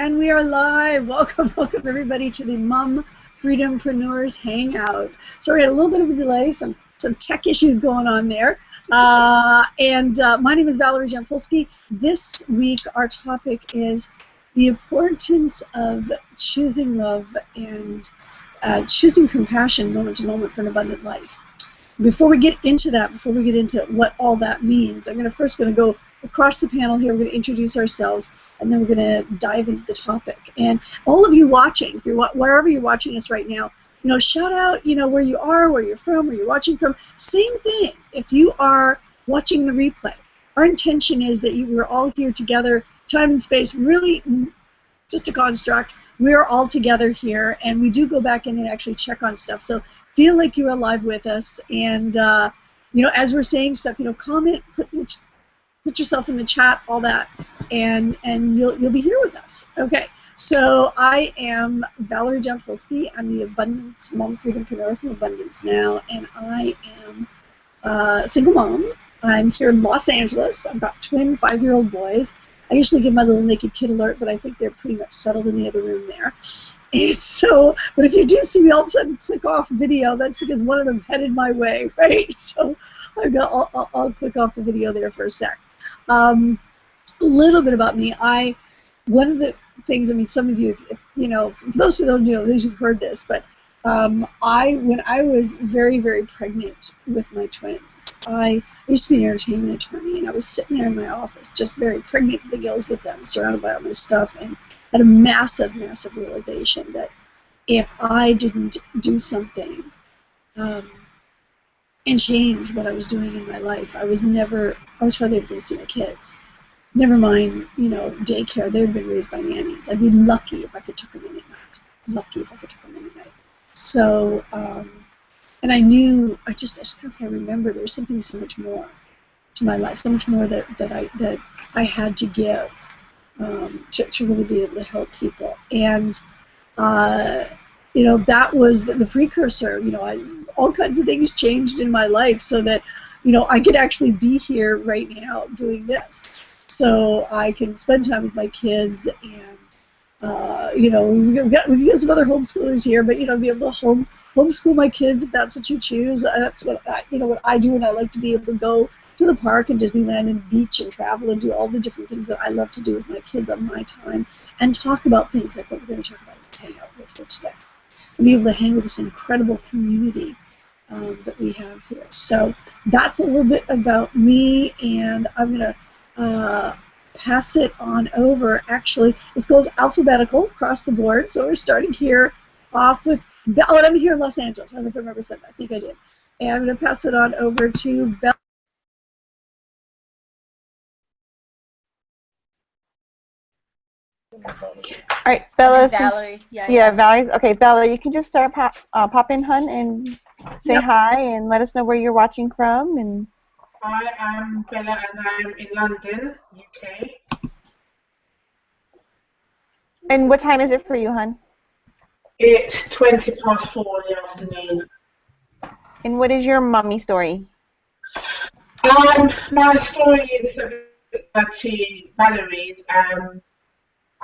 And we are live. Welcome, welcome everybody to the Mum-Freedom-Preneurs Hangout. Sorry, I had a little bit of a delay, some tech issues going on there. My name is Valerie Jampolsky. This week our topic is the importance of choosing love and choosing compassion moment to moment for an abundant life. Before we get into that, before we get into what all that means, I'm first going to go across the panel here. We're going to introduce ourselves, and then we're going to dive into the topic. And all of you watching, if you're wherever you're watching us right now, shout out, where you are, where you're from, where you're watching from. Same thing. If you are watching the replay, our intention is that we're all here together, time and space, really just a construct. We're all together here, and we do go back in and actually check on stuff. So feel like you're alive with us, and as we're saying stuff, comment, put yourself in the chat, all that, and you'll be here with us. Okay, so I am Valerie Jampolsky. I'm the Abundance Mom Freedom-Preneur from Abundance Now, and I am a single mom. I'm here in Los Angeles. I've got twin 5-year-old boys. I usually give my little naked kid alert, but I think they're pretty much settled in the other room there. And so, but if you do see me all of a sudden click off video, that's because one of them's headed my way, right? So I'll click off the video there for a sec. A little bit about me. One of the things, some of you, for those who don't know, those who've heard this, but when I was very, very pregnant with my twins, I used to be an entertainment attorney, and I was sitting there in my office, just very pregnant to the gills with them, surrounded by all my stuff, and had a massive, massive realization that if I didn't do something and change what I was doing in my life, I was hardly ever going to see my kids. Never mind, daycare. They had been raised by nannies. I'd be lucky if I could take them in at night. Lucky if I could take them in at night. So, and I knew, I remember there was something so much more to my life, so much more that I had to give to really be able to help people. And that was the precursor. All kinds of things changed in my life so that, I could actually be here right now doing this. So I can spend time with my kids, and we got some other homeschoolers here, but be able to homeschool my kids if that's what you choose. That's what what I do, and I like to be able to go to the park and Disneyland and beach and travel and do all the different things that I love to do with my kids on my time, and talk about things like what we're going to talk about in this hangout here today, and be able to hang with this incredible community that we have here. So that's a little bit about me, and I'm going to pass it on over. Actually, this goes alphabetical across the board, so we're starting here off with Bella. I'm here in Los Angeles. I don't know if I remember said that. I think I did. And I'm going to pass it on over to Bella. All right, Bella. Valerie. Yeah, Valerie's. Okay, Bella, you can just start pop in, hun, and say hi and let us know where you're watching from. And hi, I'm Bella, and I'm in London, UK. And what time is it for you, hun? It's 20 past 4 in the afternoon. And what is your mommy story? My story is to Valerie's.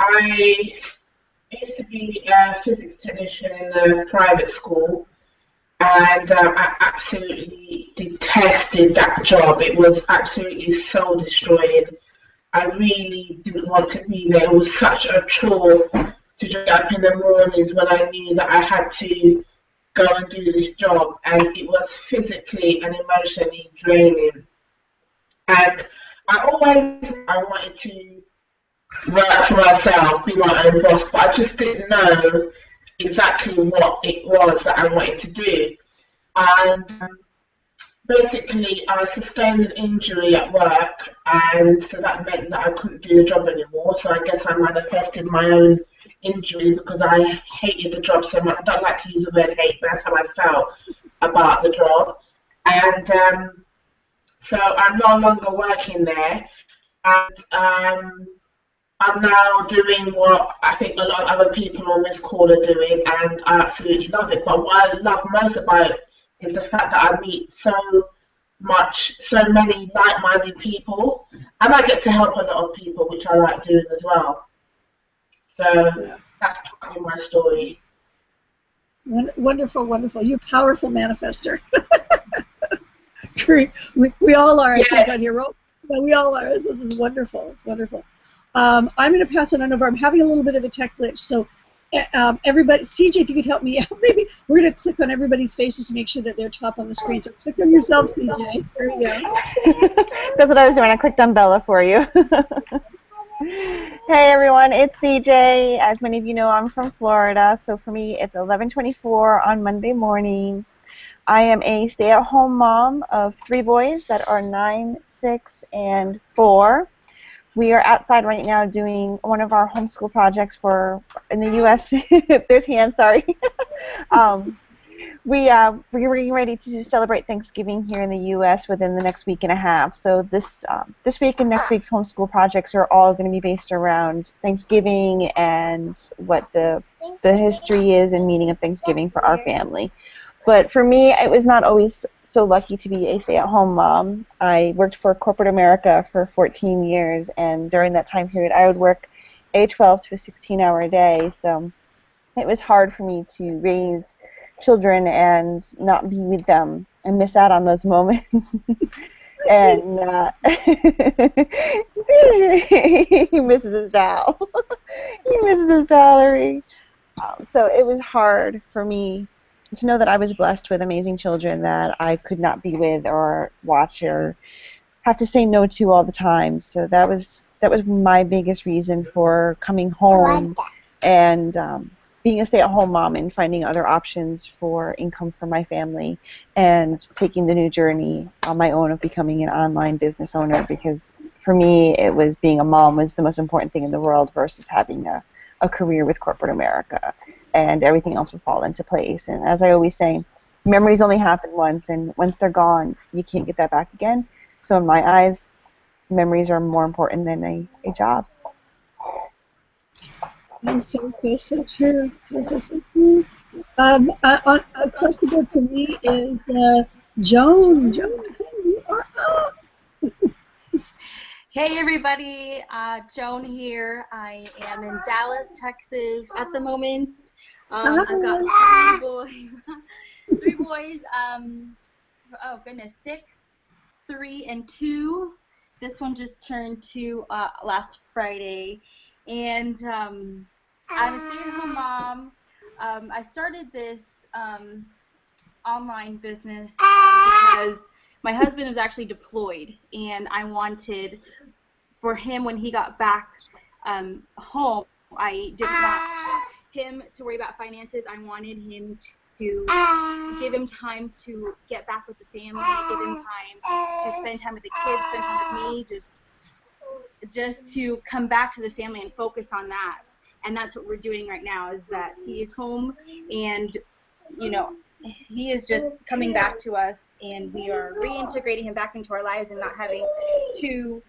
I used to be a physics technician in a private school, and I absolutely detested that job. It was absolutely soul destroying. I really didn't want to be there. It was such a chore to get up in the mornings when I knew that I had to go and do this job, and it was physically and emotionally draining. And I wanted to work for myself, be my own boss, but I just didn't know exactly what it was that I wanted to do. And basically, I sustained an injury at work, and so that meant that I couldn't do the job anymore. So I guess I manifested my own injury because I hated the job so much. I don't like to use the word hate, but that's how I felt about the job. And so I'm no longer working there, and I'm now doing what I think a lot of other people on this call are doing, and I absolutely love it. But what I love most about it is the fact that I meet so many like-minded people, and I get to help a lot of people, which I like doing as well. So Yeah. that's partly my story. Wonderful, wonderful. You're a powerful manifester. Great. We all are, I think, Yeah. on here. We all are. This is wonderful. It's wonderful. I'm going to pass it on over. I'm having a little bit of a tech glitch, so everybody, CJ, if you could help me out, maybe we're going to click on everybody's faces to make sure that they're top on the screen. So click on yourself, CJ. There you go. That's what I was doing. I clicked on Bella for you. Hey everyone, it's CJ. As many of you know, I'm from Florida, so for me it's 11:24 on Monday morning. I am a stay-at-home mom of 3 boys that are 9, 6, and 4. We are outside right now doing one of our homeschool projects for in the U.S. There's hands, sorry. We're getting ready to celebrate Thanksgiving here in the U.S. within the next week and a half. So this week and next week's homeschool projects are all going to be based around Thanksgiving and what the history is and meaning of Thanksgiving for our family. But for me, it was not always so lucky to be a stay-at-home mom. I worked for corporate America for 14 years, and during that time period, I would work a 12 to a 16-hour day. So it was hard for me to raise children and not be with them and miss out on those moments. And he misses his Val. He misses his Valerie. So it was hard for me to know that I was blessed with amazing children that I could not be with or watch or have to say no to all the time. So that was my biggest reason for coming home and being a stay-at-home mom and finding other options for income for my family and taking the new journey on my own of becoming an online business owner, because for me it was being a mom was the most important thing in the world versus having a career with corporate America, and everything else would fall into place. And as I always say, memories only happen once, and once they're gone, you can't get that back again. So in my eyes, memories are more important than a job. And so true. So true. Across the board for me is Joan. Joan, you are up. Hey everybody, Joan here. I am in Dallas, Texas at the moment. I've got 3 boys. 3 boys. Oh goodness, 6, 3, and 2. This one just turned 2 last Friday, and I'm a stay-at-home mom. I started this online business because my husband was actually deployed, and I wanted for him, when he got back home, I didn't want him to worry about finances. I wanted him to give him time to get back with the family, give him time to spend time with the kids, spend time with me, just to come back to the family and focus on that. And that's what we're doing right now, is that he is home, and you know, he is just coming back to us, and we are reintegrating him back into our lives and not having to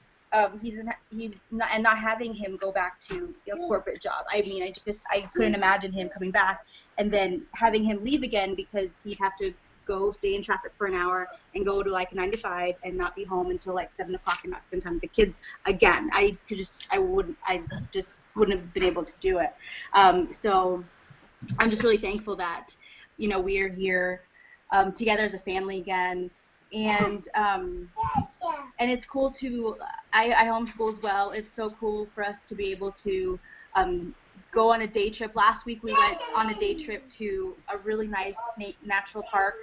not having him go back to a corporate job. I mean, I couldn't imagine him coming back and then having him leave again, because he'd have to go stay in traffic for an hour and go to like 9 to 5 and not be home until like 7 o'clock and not spend time with the kids again. I just wouldn't have been able to do it. So I'm just really thankful that, you know, we are here together as a family again. And it's cool to, I homeschool as well. It's so cool for us to be able to go on a day trip. Last week we went on a day trip to a really nice natural park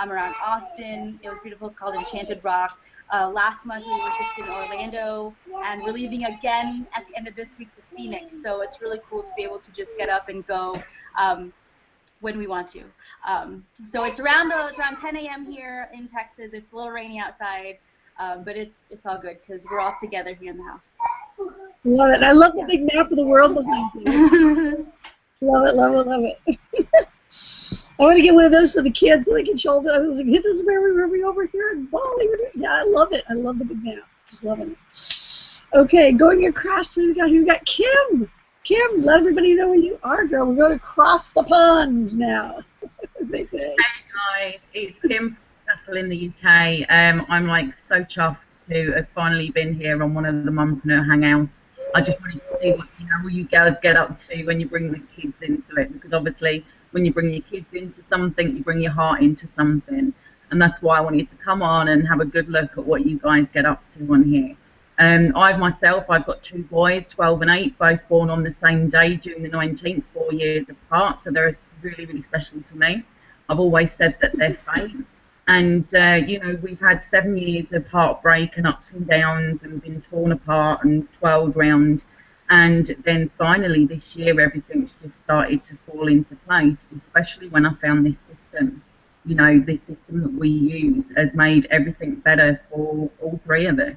around Austin. It was beautiful. It's called Enchanted Rock. Last month we were just in Orlando, and we're leaving again at the end of this week to Phoenix. So it's really cool to be able to just get up and go when we want to. So it's around 10 a.m. here in Texas. It's a little rainy outside, but it's all good because we're all together here in the house. Love it. I love the big map of the world behind you. Love it, love it, love it. I want to get one of those for the kids so they can show them. I was like, this is where we over here in Bali. Yeah, I love it. I love the big map. Just loving it. Okay, going across, we got Kim. Kim, let everybody know where you are, girl. We're going across the pond now, as they say. Hey guys, it's Kim from Newcastle in the UK. I'm like so chuffed to have finally been here on one of the Mum-Preneur Hangouts. I just wanted to see what all you girls get up to when you bring the kids into it, because obviously when you bring your kids into something, you bring your heart into something, and that's why I wanted to come on and have a good look at what you guys get up to on here. I've got 2 boys, 12 and 8, both born on the same day, June the 19th, 4 years apart, so they're really, really special to me. I've always said that they're fate. And, we've had 7 years of heartbreak and ups and downs and been torn apart and twirled round. And then finally this year, everything's just started to fall into place, especially when I found this system. This system that we use has made everything better for all 3 of us.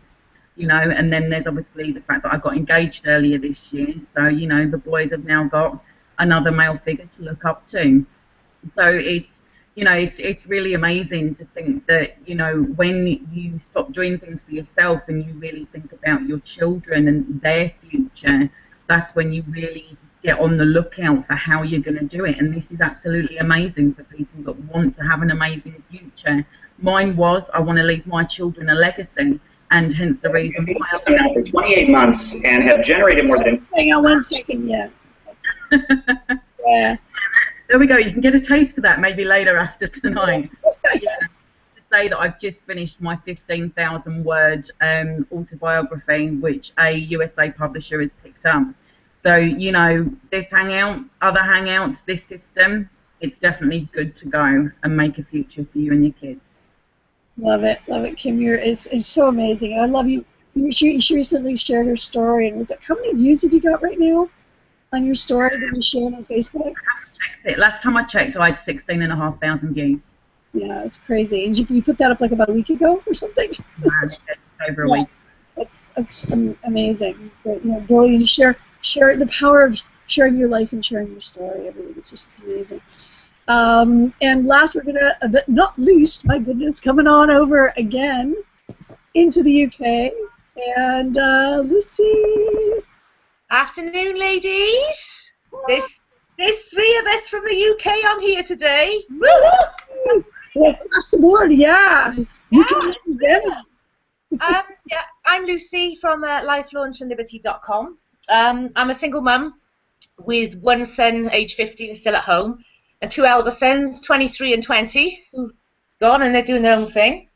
And then there's obviously the fact that I got engaged earlier this year. So, the boys have now got another male figure to look up to. So it's really amazing to think that, when you stop doing things for yourself and you really think about your children and their future, that's when you really get on the lookout for how you're going to do it. And this is absolutely amazing for people that want to have an amazing future. Mine was, I want to leave my children a legacy, and hence the reason why I've been out for 28 months and have generated more than... Hang on 1 second, yeah. Yeah. There we go. You can get a taste of that maybe later after tonight. Yeah. To say that I've just finished my 15,000-word autobiography, which a USA publisher has picked up. So, this hangout, other hangouts, this system, it's definitely good to go and make a future for you and your kids. Love it, Kim. It's so amazing. I love you. She recently shared her story, and was it, how many views have you got right now on your story that you shared on Facebook? I haven't checked it. Last time I checked, I had 16,500 views. Yeah, it's crazy. And you put that up like about a week ago or something? Over a week. It's amazing. It's great. Brilliant. Share the power of sharing your life and sharing your story. Everything. It's just amazing. And last, we're gonna, but not least, my goodness, coming on over again into the UK, and Lucy. Afternoon, ladies. There's 3 of us from the UK on here today. Woo-hoo! Well, across the board, yeah. You can represent it. Yeah, I'm Lucy from lifelaunchandliberty.com. I'm a single mum with 1 son, age 15, still at home, and 2 elder sons, 23 and 20, who've gone and they're doing their own thing.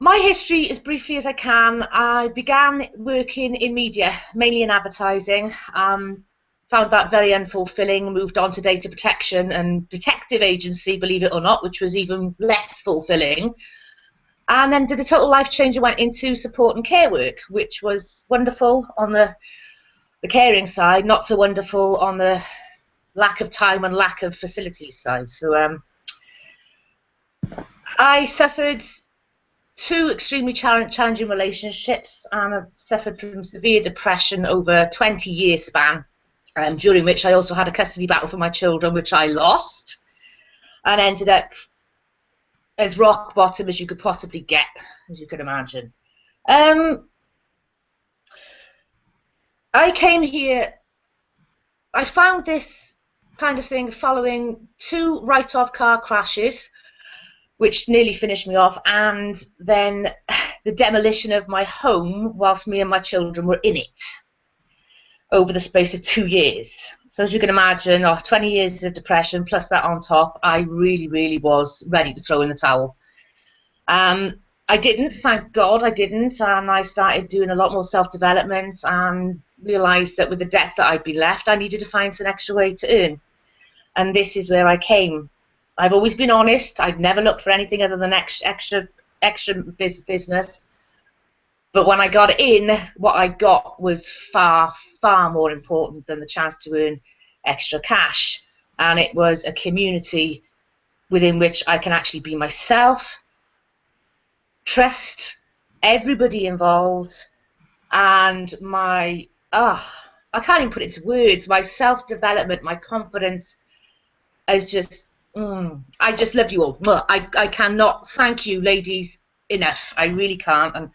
My history, as briefly as I can, I began working in media, mainly in advertising. Found that very unfulfilling, moved on to data protection and detective agency, believe it or not, which was even less fulfilling. And then did a total life change and went into support and care work, which was wonderful on the caring side, not so wonderful on the lack of time and lack of facilities side. So I suffered 2 extremely challenging relationships, and I've suffered from severe depression over a 20-year span, during which I also had a custody battle for my children, which I lost, and ended up as rock bottom as you could possibly get, as you could imagine. I came here, I found this kind of thing following 2 write-off car crashes, which nearly finished me off, and then the demolition of my home whilst me and my children were in it over the space of 2 years. So as you can imagine, 20 years of depression plus that on top, I really, really was ready to throw in the towel. I didn't, thank God I didn't, and I started doing a lot more self-development and realised that with the debt that I'd been left, I needed to find some extra way to earn. And this is where I came. I've always been honest. I've never looked for anything other than extra business. But when I got in, what I got was far, far more important than the chance to earn extra cash. And it was a community within which I can actually be myself, trust everybody involved, and my, I can't even put it into words, my self-development, my confidence is just, I just love you all. I cannot thank you, ladies, enough. I really can't. And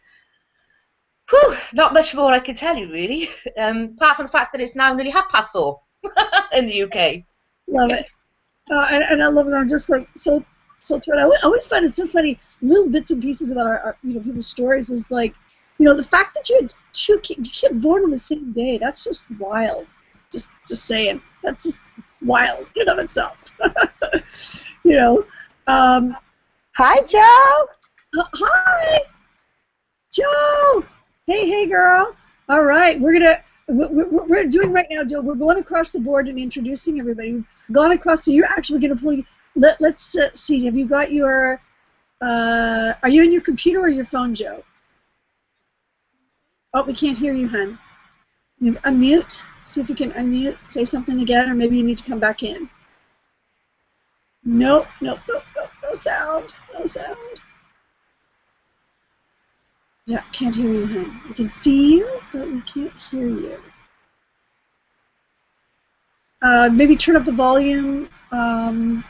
whew, not much more I can tell you, really, apart from the fact that it's now nearly 4:30 in the UK. Love it. And I love it. I'm just like so thrilled. I always find it so funny, little bits and pieces about our people's stories is like, You know, the fact that you had two kids born on the same day, that's just wild. Just saying. That's just wild in and of itself. You know. Hi, Joe. Hi, Joe. Hey, girl. All right, we're doing right now, Joe. We're going across the board and introducing everybody. We've gone across. So you're actually going to pull. Let's see. Have you got your? Are you in your computer or your phone, Joe? Oh, we can't hear you, hon. You unmute. See if you can unmute. Say something again, or maybe you need to come back in. Nope. No sound. No sound. Yeah, can't hear you, hon. We can see you, but we can't hear you. Maybe turn up the volume. I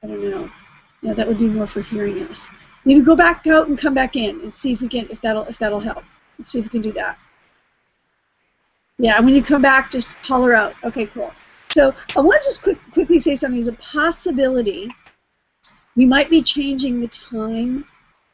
don't know. Yeah, that would be more for hearing us. Maybe go back out and come back in and see if we can, if that'll help. Let's see if we can do that. Yeah, and when you come back, just holler out. Okay, cool. So I want to just quickly say something. There's a possibility we might be changing the time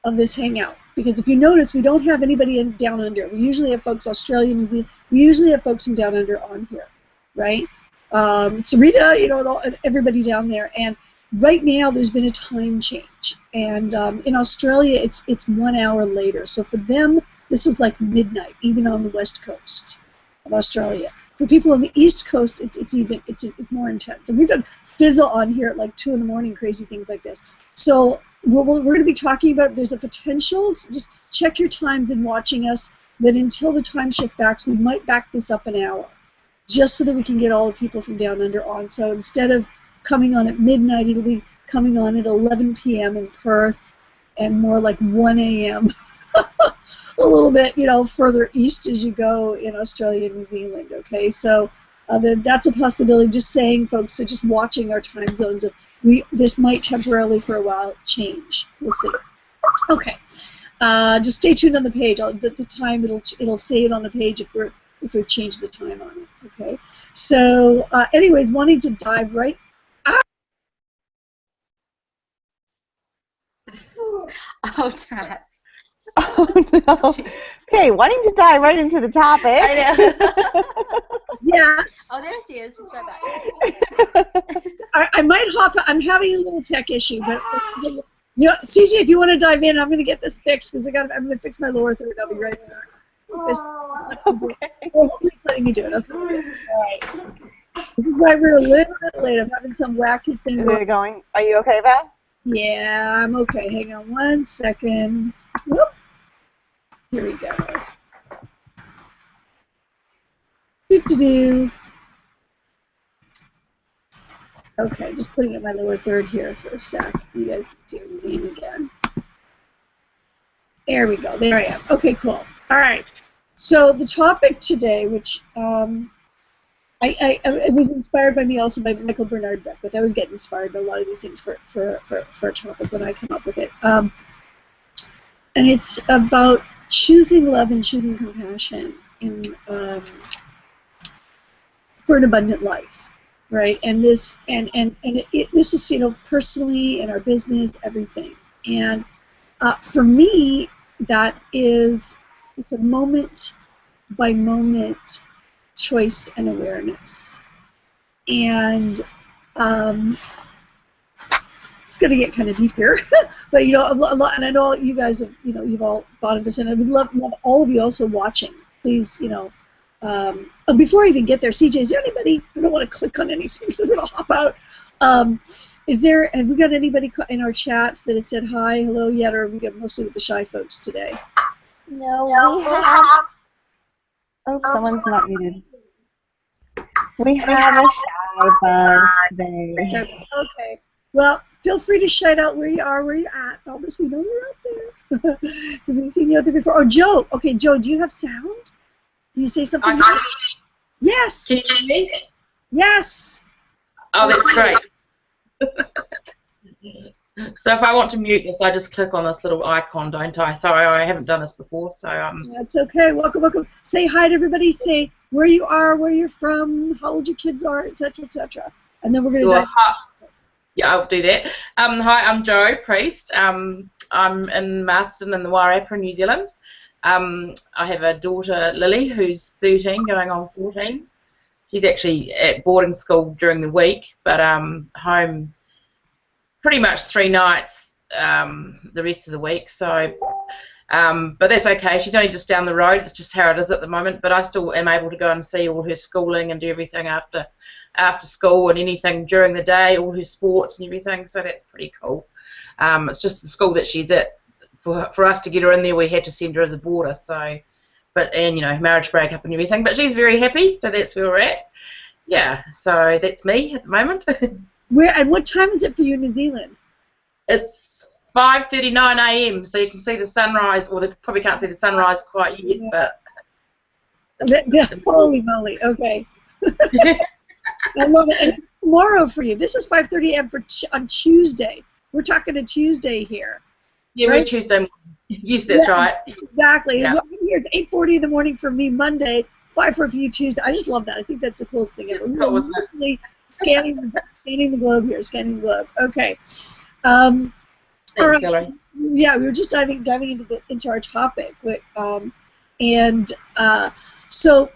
of this hangout, because if you notice, we don't have anybody in Down Under. We usually have folks Australia, New Zealand. We usually have folks from Down Under on here, right? Sarita, you know, and everybody down there. And right now, there's been a time change, and in Australia, it's 1 hour later. So for them, this is like midnight, even on the west coast of Australia. For people on the East Coast, it's more intense. And we've had Fizzle on here at like 2 in the morning, crazy things like this. So we're going to be talking about, there's a potential, so just check your times in watching us, that until the time shift backs, we might back this up an hour, just so that we can get all the people from Down Under on. So instead of coming on at midnight, it'll be coming on at 11 p.m. in Perth, and more like 1 a.m. a little bit, you know, further east as you go in Australia and New Zealand, okay? So that's a possibility, just saying, folks, so just watching our time zones. This might temporarily, for a while, change. We'll see. Okay. Just stay tuned on the page. The time, it'll say it on the page if we've changed the time on it, okay? So anyways, wanting to dive right out. Oh, Trats. Oh, no. Okay, wanting to dive right into the topic. I know. Yes. Oh, there she is. She's right back. I might hop. I'm having a little tech issue, but you know, CJ, if you want to dive in, I'm going to get this fixed, because I'm going to fix my lower third. I'll be right there. Okay. Well, hopefully it's letting me do it. Okay. All right. This is why we're a little bit late. I'm having some wacky thing. Is it going? Are you okay, Val? Yeah, I'm okay. Hang on 1 second. Whoop. Here we go. Do-do-do. Okay, just putting in my lower third here for a sec. You guys can see my name again. There we go. There I am. Okay, cool. All right. So the topic today, which it was inspired by me also by Michael Bernard Beckwith. I was getting inspired by a lot of these things for a topic when I come up with it. And it's about choosing love and choosing compassion in for an abundant life, right? And this this is, you know, personally, in our business, everything. And for me, it's a moment by moment choice and awareness. And it's going to get kind of deep here, but you know, a lot, and I know you guys have, you know, you've all thought of this, and I would love all of you also watching. Please, you know, before I even get there, CJ, is there anybody? I don't want to click on anything, so I'm going to hop out. Have we got anybody in our chat that has said hi, hello yet, or are we got mostly with the shy folks today? No, we have. Oh, someone's not muted. We have a shy bunch today. Okay. Well, feel free to shout out where you are, where you're at. All this, we know you're out there. Because we've seen you out there before. Oh, Joe. Okay, Joe, do you have sound? Can you say something? Yes. Can you hear me? Yes. Oh, that's great. So if I want to mute this, I just click on this little icon, don't I? Sorry, I haven't done this before, so That's okay. Welcome, welcome. Say hi to everybody. Say where you are, where you're from, how old your kids are, etc., etc. And then we're going to dive. Yeah, I'll do that. Hi, I'm Jo Priest. I'm in Marston in the Wairarapa, New Zealand. I have a daughter, Lily, who's 13, going on 14. She's actually at boarding school during the week, but home pretty much 3 nights the rest of the week. So, but that's okay. She's only just down the road. That's just how it is at the moment. But I still am able to go and see all her schooling and do everything after school and anything during the day, all her sports and everything. So that's pretty cool. It's just the school that she's at. For us to get her in there, we had to send her as a boarder. So, and you know, marriage breakup and everything. But she's very happy. So that's where we're at. Yeah. So that's me at the moment. Where and what time is it for you in New Zealand? It's 5:39 a.m. So you can see the sunrise, or they probably can't see the sunrise quite yet, but. Holy moly! Okay. I love it. And tomorrow for you. This is 5:30 a.m. on Tuesday. We're talking a Tuesday here. Yeah, right? we're Tuesday morning. Yes, that's right. Exactly. Yeah. Here it's 8:40 in the morning for me Monday, 5 for you Tuesday. I just love that. I think that's the coolest thing ever. It's cool, isn't it? Scanning the globe here. Scanning the globe. Okay. Thanks, right. Valerie. Yeah, we were just diving into our topic, so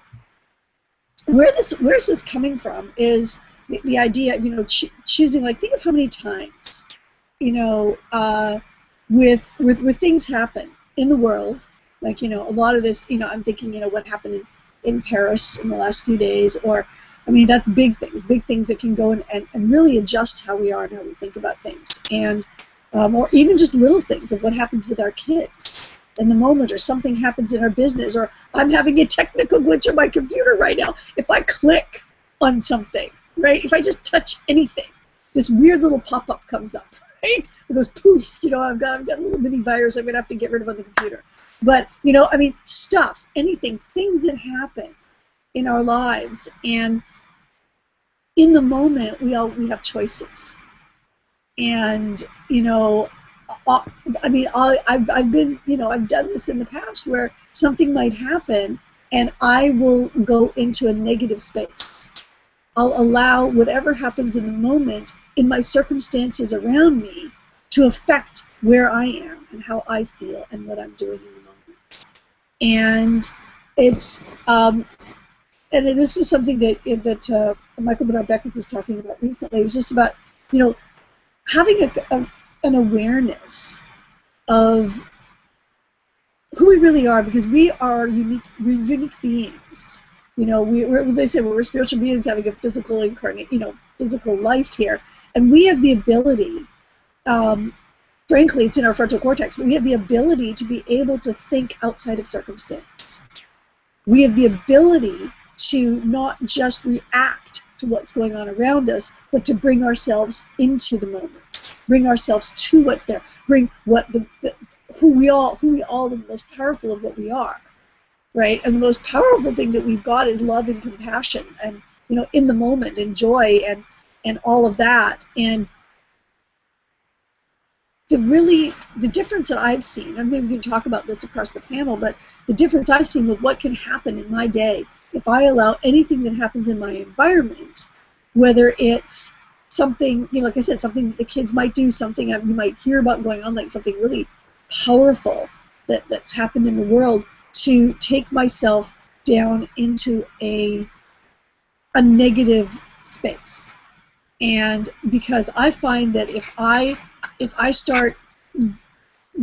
where's this coming from is the idea of, you know, choosing, like, think of how many times, you know, with things happen in the world, like, you know, a lot of this, you know, I'm thinking, you know, what happened in Paris in the last few days, or, I mean, that's big things that can go and really adjust how we are and how we think about things, and or even just little things of what happens with our kids in the moment, or something happens in our business, or I'm having a technical glitch on my computer right now. If I click on something, right, if I just touch anything, this weird little pop-up comes up, right? It goes poof, you know, I've got a little mini virus I'm going to have to get rid of on the computer. But, you know, I mean, stuff, anything, things that happen in our lives, and in the moment we have choices. And, you know, I mean, I've been, you know, I've done this in the past where something might happen and I will go into a negative space. I'll allow whatever happens in the moment in my circumstances around me to affect where I am and how I feel and what I'm doing in the moment. And it's, and this was something that Michael Bernard Beckwith was talking about recently. It was just about, you know, having an awareness of who we really are, because we are unique beings. You know, they say we're spiritual beings having a physical incarnate, you know, physical life here, and we have the ability. Frankly, it's in our frontal cortex, but we have the ability to be able to think outside of circumstance. We have the ability to not just react to what's going on around us, but to bring ourselves into the moment, bring ourselves to what's there, bring what who we all the most powerful of what we are, right? And the most powerful thing that we've got is love and compassion, and, you know, in the moment, and joy, and all of that. And the difference that I've seen, and maybe we can talk about this across the panel, but the difference I've seen with what can happen in my day if I allow anything that happens in my environment, whether it's something, you know, like I said, something that the kids might do, something you might hear about going on, like something really powerful that's happened in the world, to take myself down into a negative space. And because I find that if I start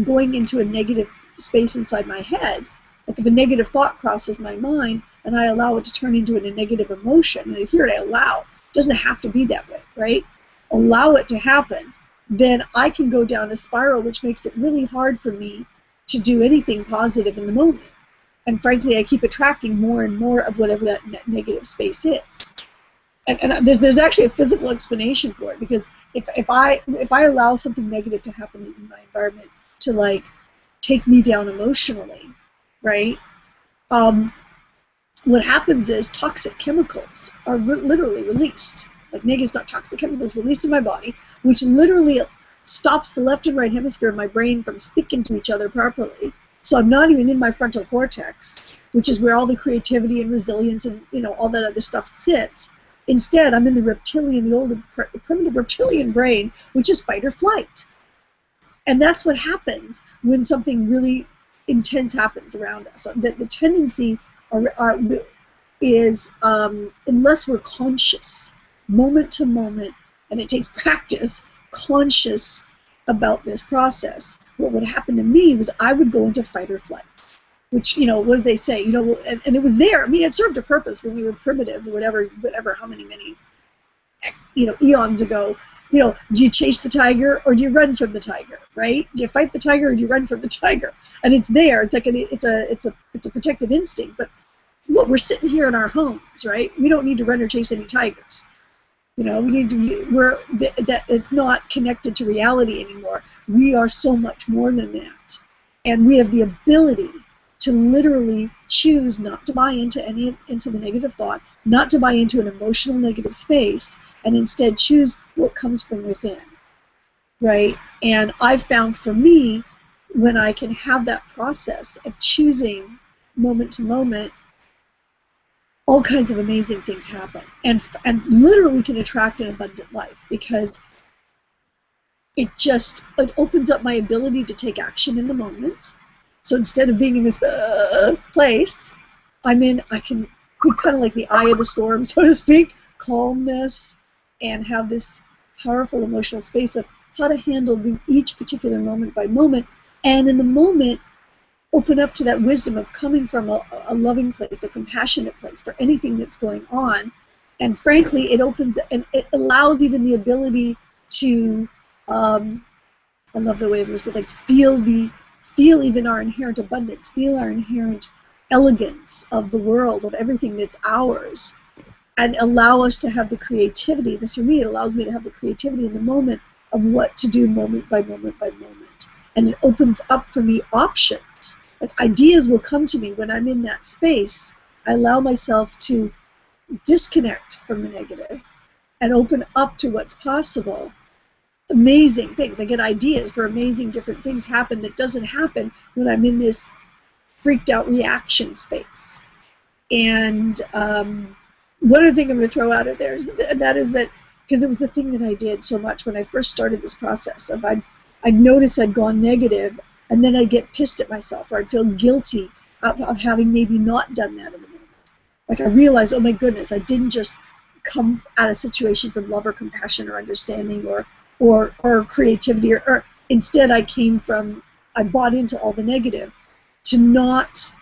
going into a negative space inside my head, like if a negative thought crosses my mind and I allow it to turn into a negative emotion, and here I allow, it doesn't have to be that way, right? Allow it to happen, then I can go down a spiral, which makes it really hard for me to do anything positive in the moment. And frankly, I keep attracting more and more of whatever that negative space is. And there's actually a physical explanation for it, because if I allow something negative to happen in my environment to, like, take me down emotionally, right? What happens is toxic chemicals are literally released, like negative toxic chemicals released in my body, which literally stops the left and right hemisphere of my brain from speaking to each other properly. So I'm not even in my frontal cortex, which is where all the creativity and resilience and, you know, all that other stuff sits. Instead, I'm in the reptilian, the old primitive reptilian brain, which is fight or flight. And that's what happens when something really intense happens around us. The tendency is, unless we're conscious, moment to moment, and it takes practice, conscious about this process, what would happen to me was I would go into fight or flight. Which, you know, what did they say? You know, and it was there. I mean, it served a purpose when we were primitive, or whatever, how many, you know, eons ago. You know, do you chase the tiger or do you run from the tiger, right? Do you fight the tiger or do you run from the tiger? And it's there. It's like it's a protective instinct. But look, we're sitting here in our homes, right? We don't need to run or chase any tigers. You know, we need to. It's not connected to reality anymore. We are so much more than that, and we have the ability to literally choose not to buy into the negative thought, not to buy into an emotional negative space, and instead choose what comes from within, right? And I've found for me, when I can have that process of choosing moment to moment, all kinds of amazing things happen, and literally can attract an abundant life, because it opens up my ability to take action in the moment. So instead of being in this place, I can be kind of like the eye of the storm, so to speak, calmness, and have this powerful emotional space of how to handle each particular moment by moment, and in the moment, open up to that wisdom of coming from a loving place, a compassionate place for anything that's going on. And frankly, it opens and it allows even the ability to, I love the way it was, like feel even our inherent abundance, feel our inherent elegance of the world, of everything that's ours, and allow us to have the creativity. This, for me, it allows me to have the creativity in the moment of what to do moment by moment by moment. And it opens up for me options. Like, ideas will come to me when I'm in that space. I allow myself to disconnect from the negative and open up to what's possible. Amazing things. I get ideas for amazing different things happen that doesn't happen when I'm in this freaked out reaction space. And one other thing I'm going to throw out of there is that because it was the thing that I did so much when I first started this process of I'd notice I'd gone negative, and then I'd get pissed at myself, or I'd feel guilty of having maybe not done that in the moment. Like, I realized, oh my goodness, I didn't just come at a situation from love or compassion or understanding or creativity, or instead I bought into all the negative, to not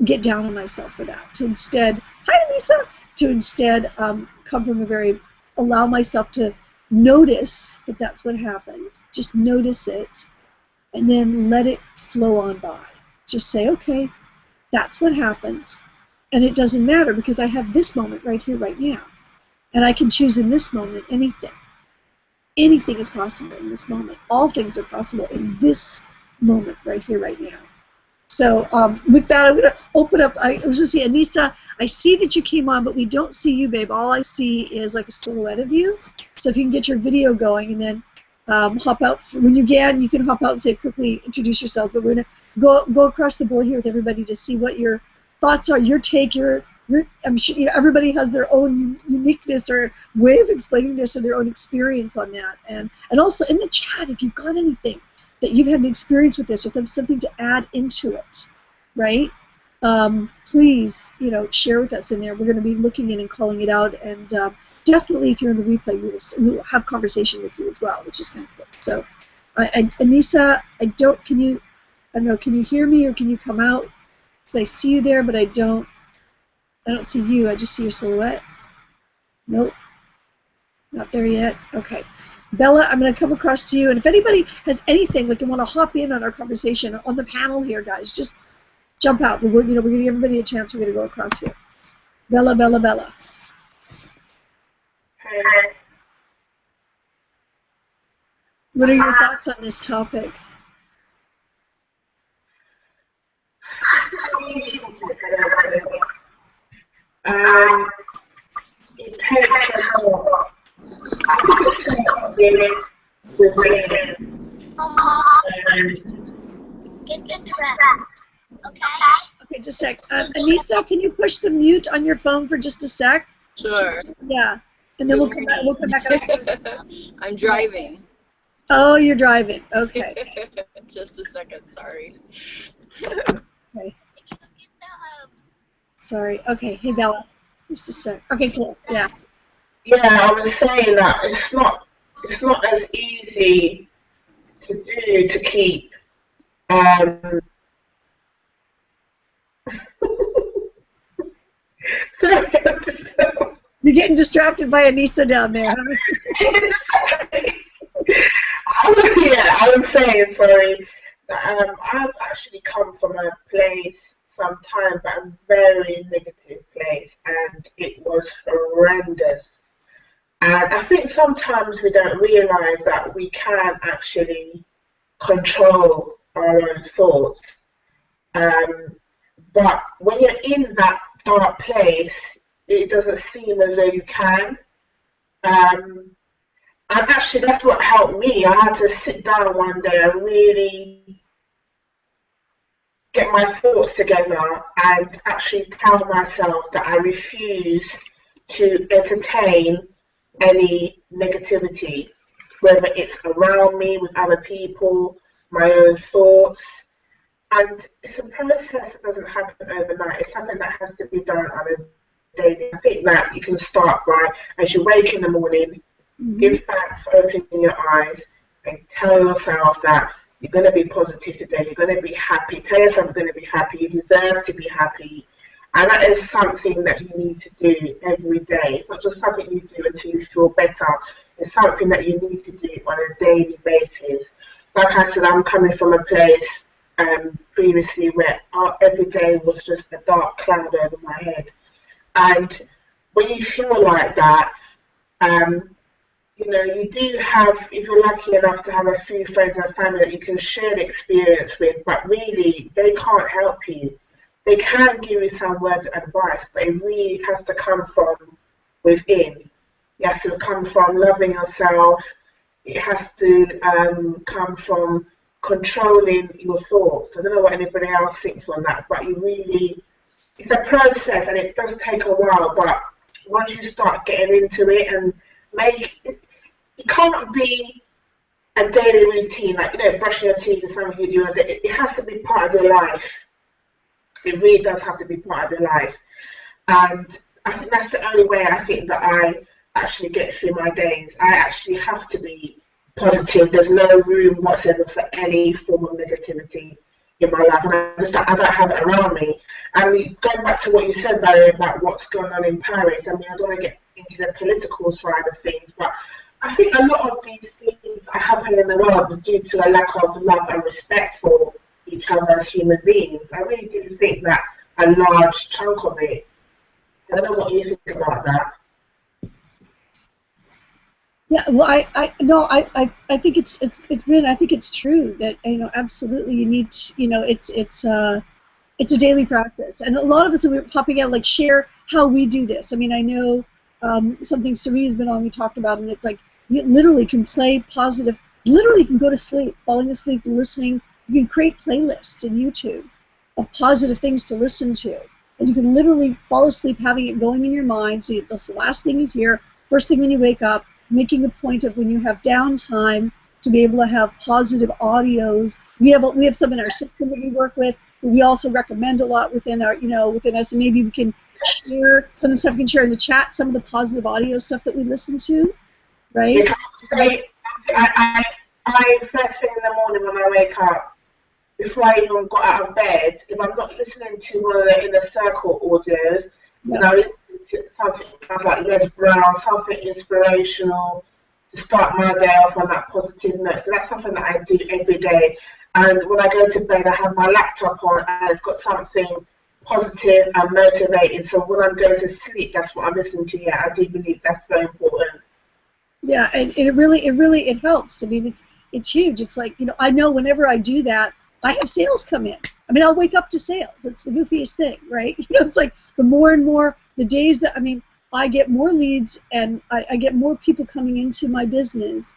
get down on myself for that, to instead, hi Anissa, to instead come from allow myself to notice that that's what happened, just notice it, and then let it flow on by. Just say, okay, that's what happened, and it doesn't matter because I have this moment right here, right now, and I can choose in this moment anything. Anything is possible in this moment. All things are possible in this moment, right here, right now. So with that, I'm going to open up. I was going to say, Anissa, I see that you came on, but we don't see you, babe. All I see is like a silhouette of you. So if you can get your video going and then hop out. When you can hop out and say quickly, introduce yourself. But we're going to go across the board here with everybody to see what your thoughts are, your take, I'm sure everybody has their own uniqueness or way of explaining this or their own experience on that. And also in the chat, if you've got anything that you've had an experience with this, or there's something to add into it, right? Please, share with us in there. We're going to be looking in and calling it out. And definitely, if you're in the replay, we'll have conversation with you as well, which is kind of cool. So, Anissa, can you hear me or can you come out? Because I see you there, but I don't see you. I just see your silhouette. Nope. Not there yet. Okay. Bella, I'm going to come across to you. And if anybody has anything, like they want to hop in on our conversation on the panel here, guys, just jump out. We're going to give everybody a chance. We're going to go across here. Bella. Hey. What are your thoughts on this topic? It takes a lot to deal with it. Okay, a sec. Anissa, can you push the mute on your phone for just a sec? Sure. Yeah, and then we'll come back. We'll come back. I'm driving. Oh, you're driving. Okay. Just a second. Sorry. Okay. Sorry. Okay. Hey, Bella. Just a sec. Okay. Cool. Yeah. Yeah, I was saying that it's not as easy to do to keep. Sorry. You're getting distracted by Anissa down there. Yeah, I was saying, sorry, that I've actually come from a place sometime, but a very negative place, and it was horrendous. And I think sometimes we don't realise that we can actually control our own thoughts. But when you're in that dark place, it doesn't seem as though you can. And actually, that's what helped me. I had to sit down one day and really get my thoughts together and actually tell myself that I refuse to entertain any negativity, whether it's around me, with other people, my own thoughts. And it's a process that doesn't happen overnight. It's something that has to be done on a daily. I think that you can start by, as you wake in the morning, give thanks for opening your eyes and tell yourself that you're going to be positive today, you're going to be happy. Tell yourself you're going to be happy, you deserve to be happy. And that is something that you need to do every day. It's not just something you do until you feel better. It's something that you need to do on a daily basis. Like I said, I'm coming from a place previously where every day was just a dark cloud over my head. And when you feel like that, you know, you do have, if you're lucky enough to have a few friends and family that you can share the experience with, but really they can't help you. They can give you some words of advice, but it really has to come from within. It has to come from loving yourself. It has to come from controlling your thoughts. I don't know what anybody else thinks on that, but you really, it's a process and it does take a while, but once you start getting into it and it can't be a daily routine, like, you know, brushing your teeth is something you do. It has to be part of your life. It really does have to be part of your life. And I think that's the only way I think that I actually get through my days. I actually have to be positive. There's no room whatsoever for any form of negativity in my life. And I don't have it around me. And going back to what you said, Barry, about what's going on in Paris, I mean, I don't want to get into the political side of things, but I think a lot of these things are happening in the world due to a lack of love and respect for each other as human beings. I really do think that a large chunk of it. I don't know what you think about that. Yeah, well, I think I think it's true that, you know, absolutely you need to, you know, it's a daily practice, and a lot of us are popping out like share how we do this. I mean, I know something Serena's been on, we talked about, and it's like you literally can play positive. Literally, you can go to sleep, falling asleep, listening. You can create playlists in YouTube of positive things to listen to, and you can literally fall asleep having it going in your mind. So that's the last thing you hear, first thing when you wake up. Making a point of when you have downtime to be able to have positive audios. We have some in our system that we work with. But we also recommend a lot within our, you know, within us, and maybe we can share some of the stuff we can share in the chat. Some of the positive audio stuff that we listen to, right? Yeah, I first thing in the morning when I wake up, before I even got out of bed, if I'm not listening to one of the Inner Circle audios, then I listen to something like Les Brown, something inspirational to start my day off on that positive note. So that's something that I do every day. And when I go to bed, I have my laptop on and it's got something positive and motivating. So when I'm going to sleep, that's what I'm listening to. Yeah, I do believe that's very important. Yeah, and it really helps. I mean, it's huge. It's like, you know, I know whenever I do that, I have sales come in. I mean, I'll wake up to sales. It's the goofiest thing, right? You know, it's like the more and more, the days that, I mean, I get more leads and I get more people coming into my business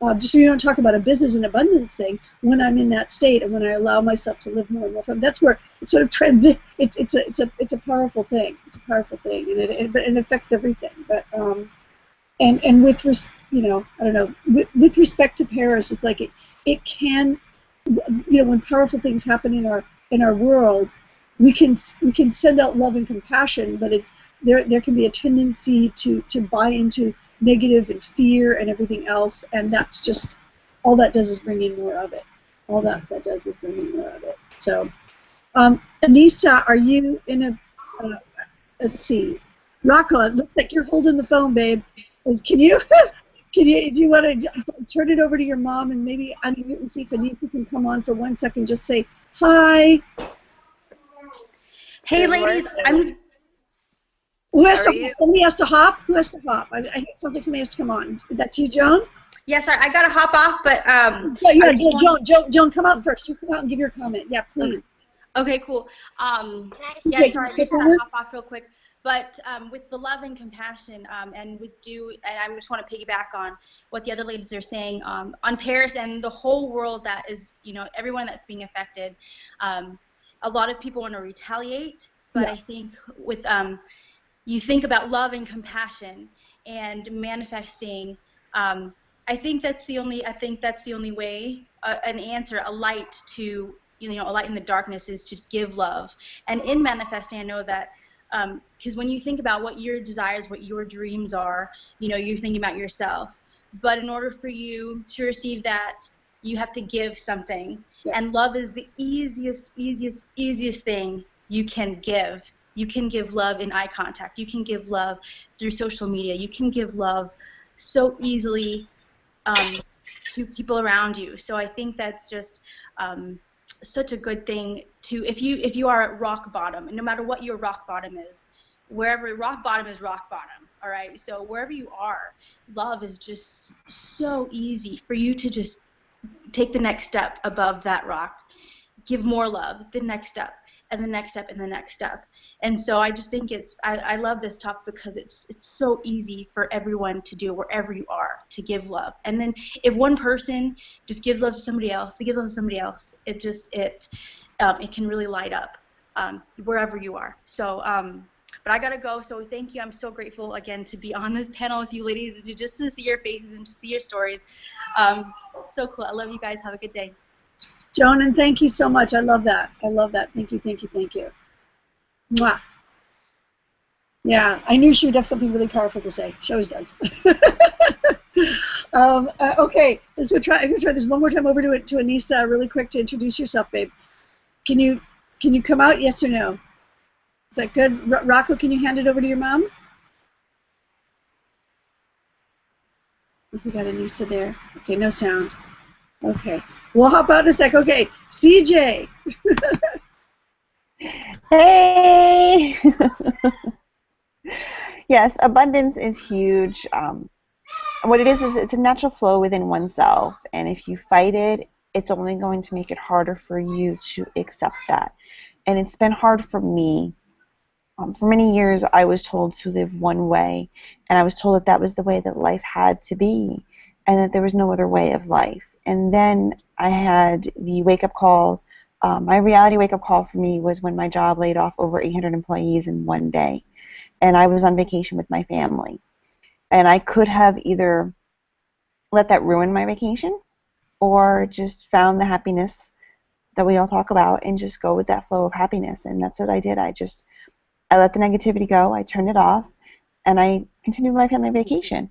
just so you don't talk about a business and abundance thing, when I'm in that state and when I allow myself to live more and more from, that's where it sort of it's a powerful thing. It's a powerful thing, and it affects everything. But and with I don't know, with respect to Paris, it's like it can, when powerful things happen in our world, we can send out love and compassion, but there can be a tendency to buy into negative and fear and everything else, and that's just all that does is bring in more of it. All that does is bring in more of it. So, Anissa, are you in a? Let's see, Rocco. It looks like you're holding the phone, babe. Can you? If you want to turn it over to your mom and maybe unmute and see if Anissa can come on for 1 second, just say hi. Hey, ladies, Who has to hop? Somebody has to hop? Who has to hop? It sounds like somebody has to come on. That's you, Joan? Yeah, sorry, I gotta hop off, but Joan, come out first. You come out and give your comment. Yeah, please. Okay, cool. Okay, Sorry, I just gotta hop off real quick. But with the love and compassion, and I just want to piggyback on what the other ladies are saying on Paris and the whole world that is, everyone that's being affected. A lot of people want to retaliate, but I think with you think about love and compassion and manifesting. I think that's the only way, an answer, a light to, a light in the darkness is to give love. And in manifesting, I know that because when you think about what your desires, what your dreams are, you're thinking about yourself. But in order for you to receive that, you have to give something. Yeah. And love is the easiest thing you can give. You can give love in eye contact. You can give love through social media. You can give love so easily to people around you. So I think that's just such a good thing to, if you are at rock bottom, and no matter what your rock bottom is, wherever rock bottom is rock bottom, all right? So wherever you are, love is just so easy for you to just take the next step above that rock, give more love, the next step, and the next step, and the next step. And so I just think I love this talk because it's so easy for everyone to do wherever you are, to give love. And then if one person just gives love to somebody else, it can really light up wherever you are. So but I gotta go, so thank you. I'm so grateful again to be on this panel with you ladies, just to see your faces and to see your stories. So cool. I love you guys. Have a good day. Joan, and thank you so much. I love that. Thank you. Mwah. Yeah, I knew she would have something really powerful to say. She always does. Okay, I'm gonna try this one more time over to Anissa really quick to introduce yourself, babe. Can you come out? Yes or no? Is that good? Rocco, can you hand it over to your mom? We got Anissa there. Okay, no sound. Okay, we'll hop out in a sec. Okay, CJ. Hey! Yes, abundance is huge. What it is it's a natural flow within oneself, and if you fight it, it's only going to make it harder for you to accept that. And it's been hard for me. For many years, I was told to live one way, and I was told that that was the way that life had to be, and that there was no other way of life. And then I had the wake-up call. My reality wake-up call for me was when my job laid off over 800 employees in one day, and I was on vacation with my family. And I could have either let that ruin my vacation or just found the happiness that we all talk about and just go with that flow of happiness. And that's what I did. I let the negativity go, I turned it off, and I continued my family vacation.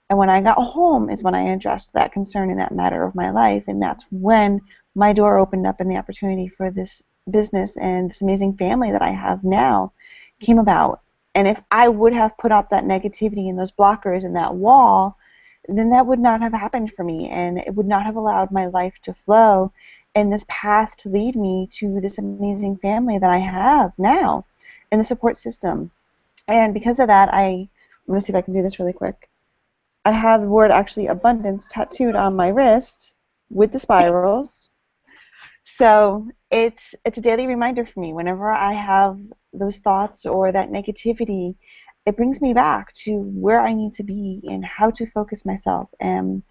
And when I got home is when I addressed that concern and that matter of my life, and that's when my door opened up and the opportunity for this business and this amazing family that I have now came about. And if I would have put up that negativity and those blockers and that wall, then that would not have happened for me, and it would not have allowed my life to flow and this path to lead me to this amazing family that I have now and the support system. And because of that, I'm going to see if I can do this really quick. I have the word actually abundance tattooed on my wrist with the spirals. So it's a daily reminder for me. Whenever I have those thoughts or that negativity, it brings me back to where I need to be and how to focus myself. And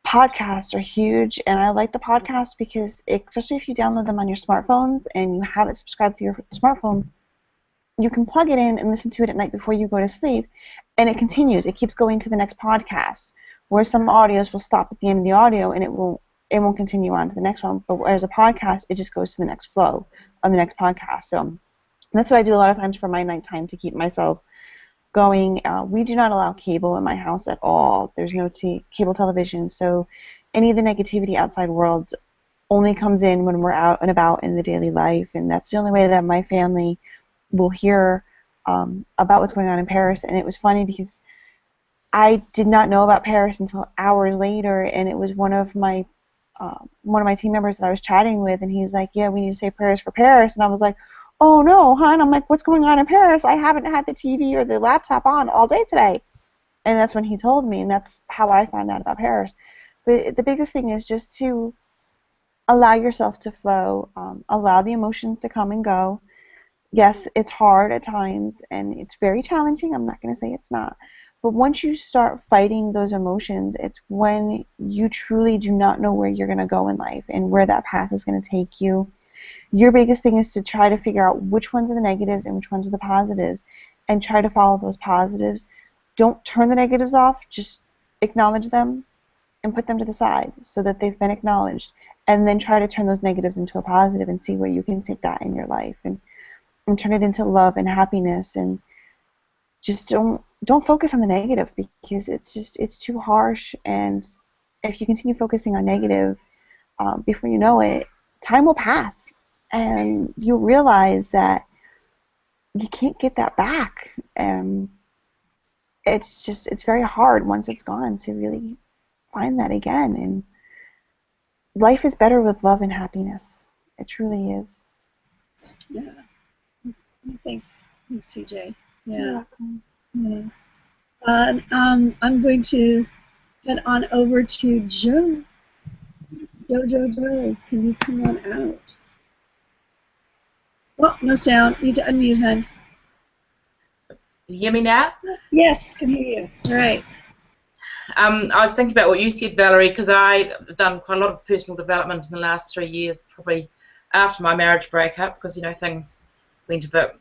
podcasts are huge, and I like the podcast because, especially if you download them on your smartphones and you have it subscribed to your smartphone, you can plug it in and listen to it at night before you go to sleep, and it continues. It keeps going to the next podcast, where some audios will stop at the end of the audio and it won't continue on to the next one. But whereas a podcast, it just goes to the next flow on the next podcast. So that's what I do a lot of times for my nighttime to keep myself going. We do not allow cable in my house at all. There's no cable television, so any of the negativity outside world only comes in when we're out and about in the daily life, and that's the only way that my family will hear about what's going on in Paris. And it was funny because I did not know about Paris until hours later, and it was one of my team members that I was chatting with, and he's like, yeah, we need to say prayers for Paris. And I was like, oh no, hon. I'm like, what's going on in Paris? I haven't had the TV or the laptop on all day today. And that's when he told me, and that's how I found out about Paris. But the biggest thing is just to allow yourself to flow, allow the emotions to come and go. Yes, it's hard at times, and it's very challenging. I'm not going to say it's not. But once you start fighting those emotions, it's when you truly do not know where you're going to go in life and where that path is going to take you. Your biggest thing is to try to figure out which ones are the negatives and which ones are the positives, and try to follow those positives. Don't turn the negatives off. Just acknowledge them and put them to the side so that they've been acknowledged, and then try to turn those negatives into a positive and see where you can take that in your life and turn it into love and happiness. And just don't focus on the negative, because it's too harsh. And if you continue focusing on negative, before you know it, time will pass, and you'll realize that you can't get that back. And it's very hard once it's gone to really find that again. And life is better with love and happiness. It truly is. Yeah. Thanks, CJ. Yeah. Yeah. I'm going to head on over to Joe. Joe, can you come on out? Well, no sound. Need to unmute, hun. You hear me now? Yes, can hear you. All right. I was thinking about what you said, Valerie, because I've done quite a lot of personal development in the last 3 years, probably after my marriage breakup, because, you know, things went a bit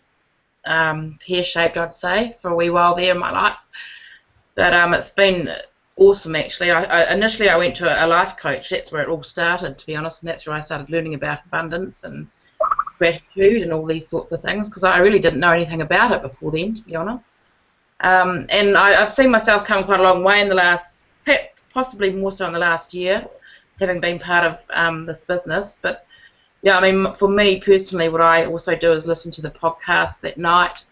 pear-shaped, I'd say, for a wee while there in my life. But it's been awesome, actually. Initially I went to a life coach. That's where it all started, to be honest, and that's where I started learning about abundance and gratitude and all these sorts of things, because I really didn't know anything about it before then, to be honest. And I've seen myself come quite a long way in the last, possibly more so in the last year, having been part of this business. But yeah, I mean, for me personally, what I also do is listen to the podcasts at night.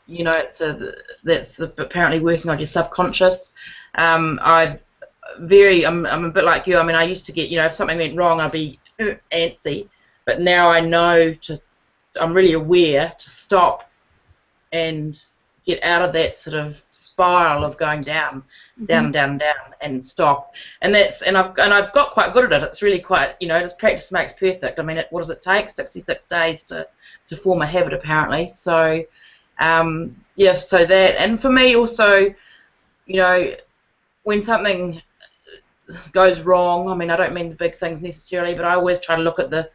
You know, that's apparently working on your subconscious. I'm a bit like you. I mean, I used to get, you know, if something went wrong, I'd be antsy. But now I know I'm really aware to stop and get out of that sort of spiral of going down, down, and stop. And I've got quite good at it. It's really quite, you know, just practice makes perfect. I mean, what does it take? 66 days to form a habit, apparently. So, yeah, so that, and for me also, you know, when something goes wrong, I mean, I don't mean the big things necessarily, but I always try to look at the,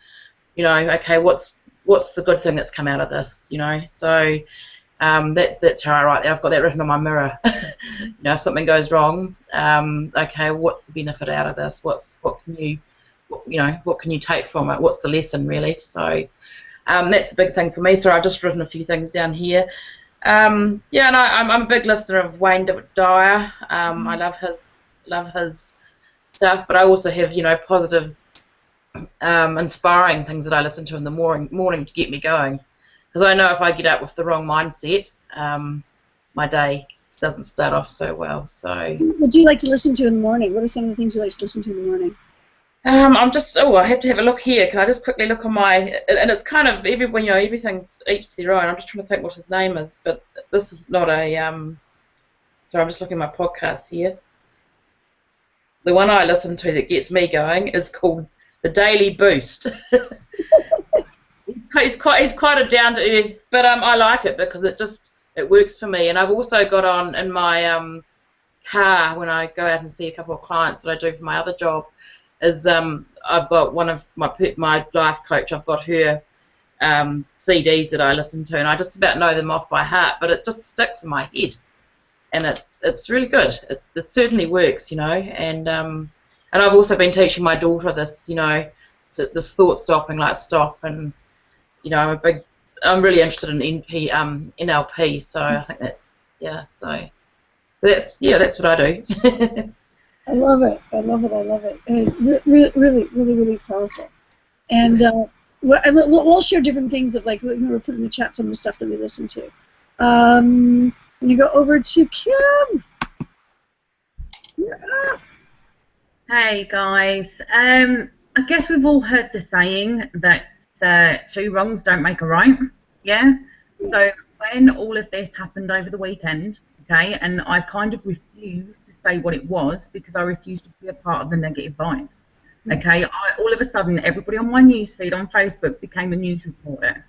you know, okay, what's the good thing that's come out of this, you know? So that's how I write that. I've got that written on my mirror. You know, if something goes wrong, okay, what's the benefit out of this? What can you take from it? What's the lesson, really? So that's a big thing for me. So I've just written a few things down here. Yeah, and I'm a big listener of Wayne Dyer. I love his stuff, but I also have, you know, positive, inspiring things that I listen to in the morning to get me going. Because I know if I get up with the wrong mindset, my day doesn't start off so well. So, what do you like to listen to in the morning? What are some of the things you like to listen to in the morning? I have to have a look here. Can I just quickly look on my, and it's kind of, everyone, you know, everything's each to their own. I'm just trying to think what his name is, but this is not a, sorry, I'm just looking at my podcast here. The one I listen to that gets me going is called The Daily Boost. He's quite a down to earth, but I like it because it works for me. And I've also got on in my car when I go out and see a couple of clients that I do for my other job is I've got one of my life coach. I've got her CDs that I listen to, and I just about know them off by heart. But it just sticks in my head, and it's really good. It certainly works, you know. And I've also been teaching my daughter this, you know, this thought stopping, like stop, and you know, I'm really interested in NLP. So I think that's So that's what I do. I love it. I love it. I love it. And really powerful. And we'll share different things of like we're putting in the chat some of the stuff that we listen to. I'm gonna go over to Kim. You're up. Hey guys, I guess we've all heard the saying that 2 wrongs don't make a right. Yeah. So when all of this happened over the weekend, okay, and I kind of refused to say what it was because I refused to be a part of the negative vibe. Okay, all of a sudden, everybody on my newsfeed on Facebook became a news reporter,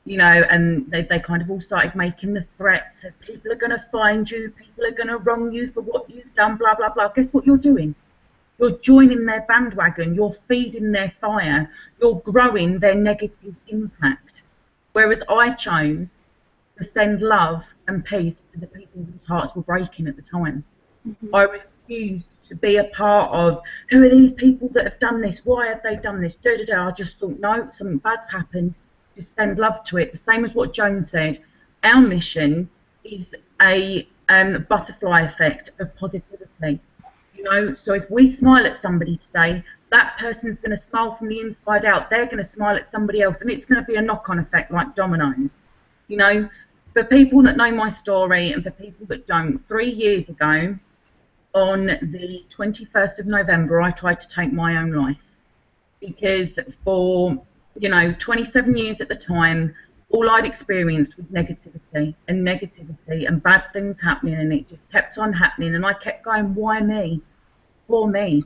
you know, and they kind of all started making the threats of people are going to find you, people are going to wrong you for what you've done, blah, blah, blah. Guess what you're doing? You're joining their bandwagon, you're feeding their fire, you're growing their negative impact. Whereas I chose to send love and peace to the people whose hearts were breaking at the time. Mm-hmm. I refused to be a part of, who are these people that have done this? Why have they done this? I just thought, no, something bad's happened. Just send love to it. The same as what Joan said. Our mission is a butterfly effect of positivity. You know, so if we smile at somebody today, that person's going to smile from the inside out. They're going to smile at somebody else, and it's going to be a knock-on effect like dominoes. You know, for people that know my story and for people that don't, 3 years ago, on the 21st of November, I tried to take my own life because for, you know, 27 years at the time, all I'd experienced was negativity and bad things happening, and it just kept on happening, and I kept going, why me? For me?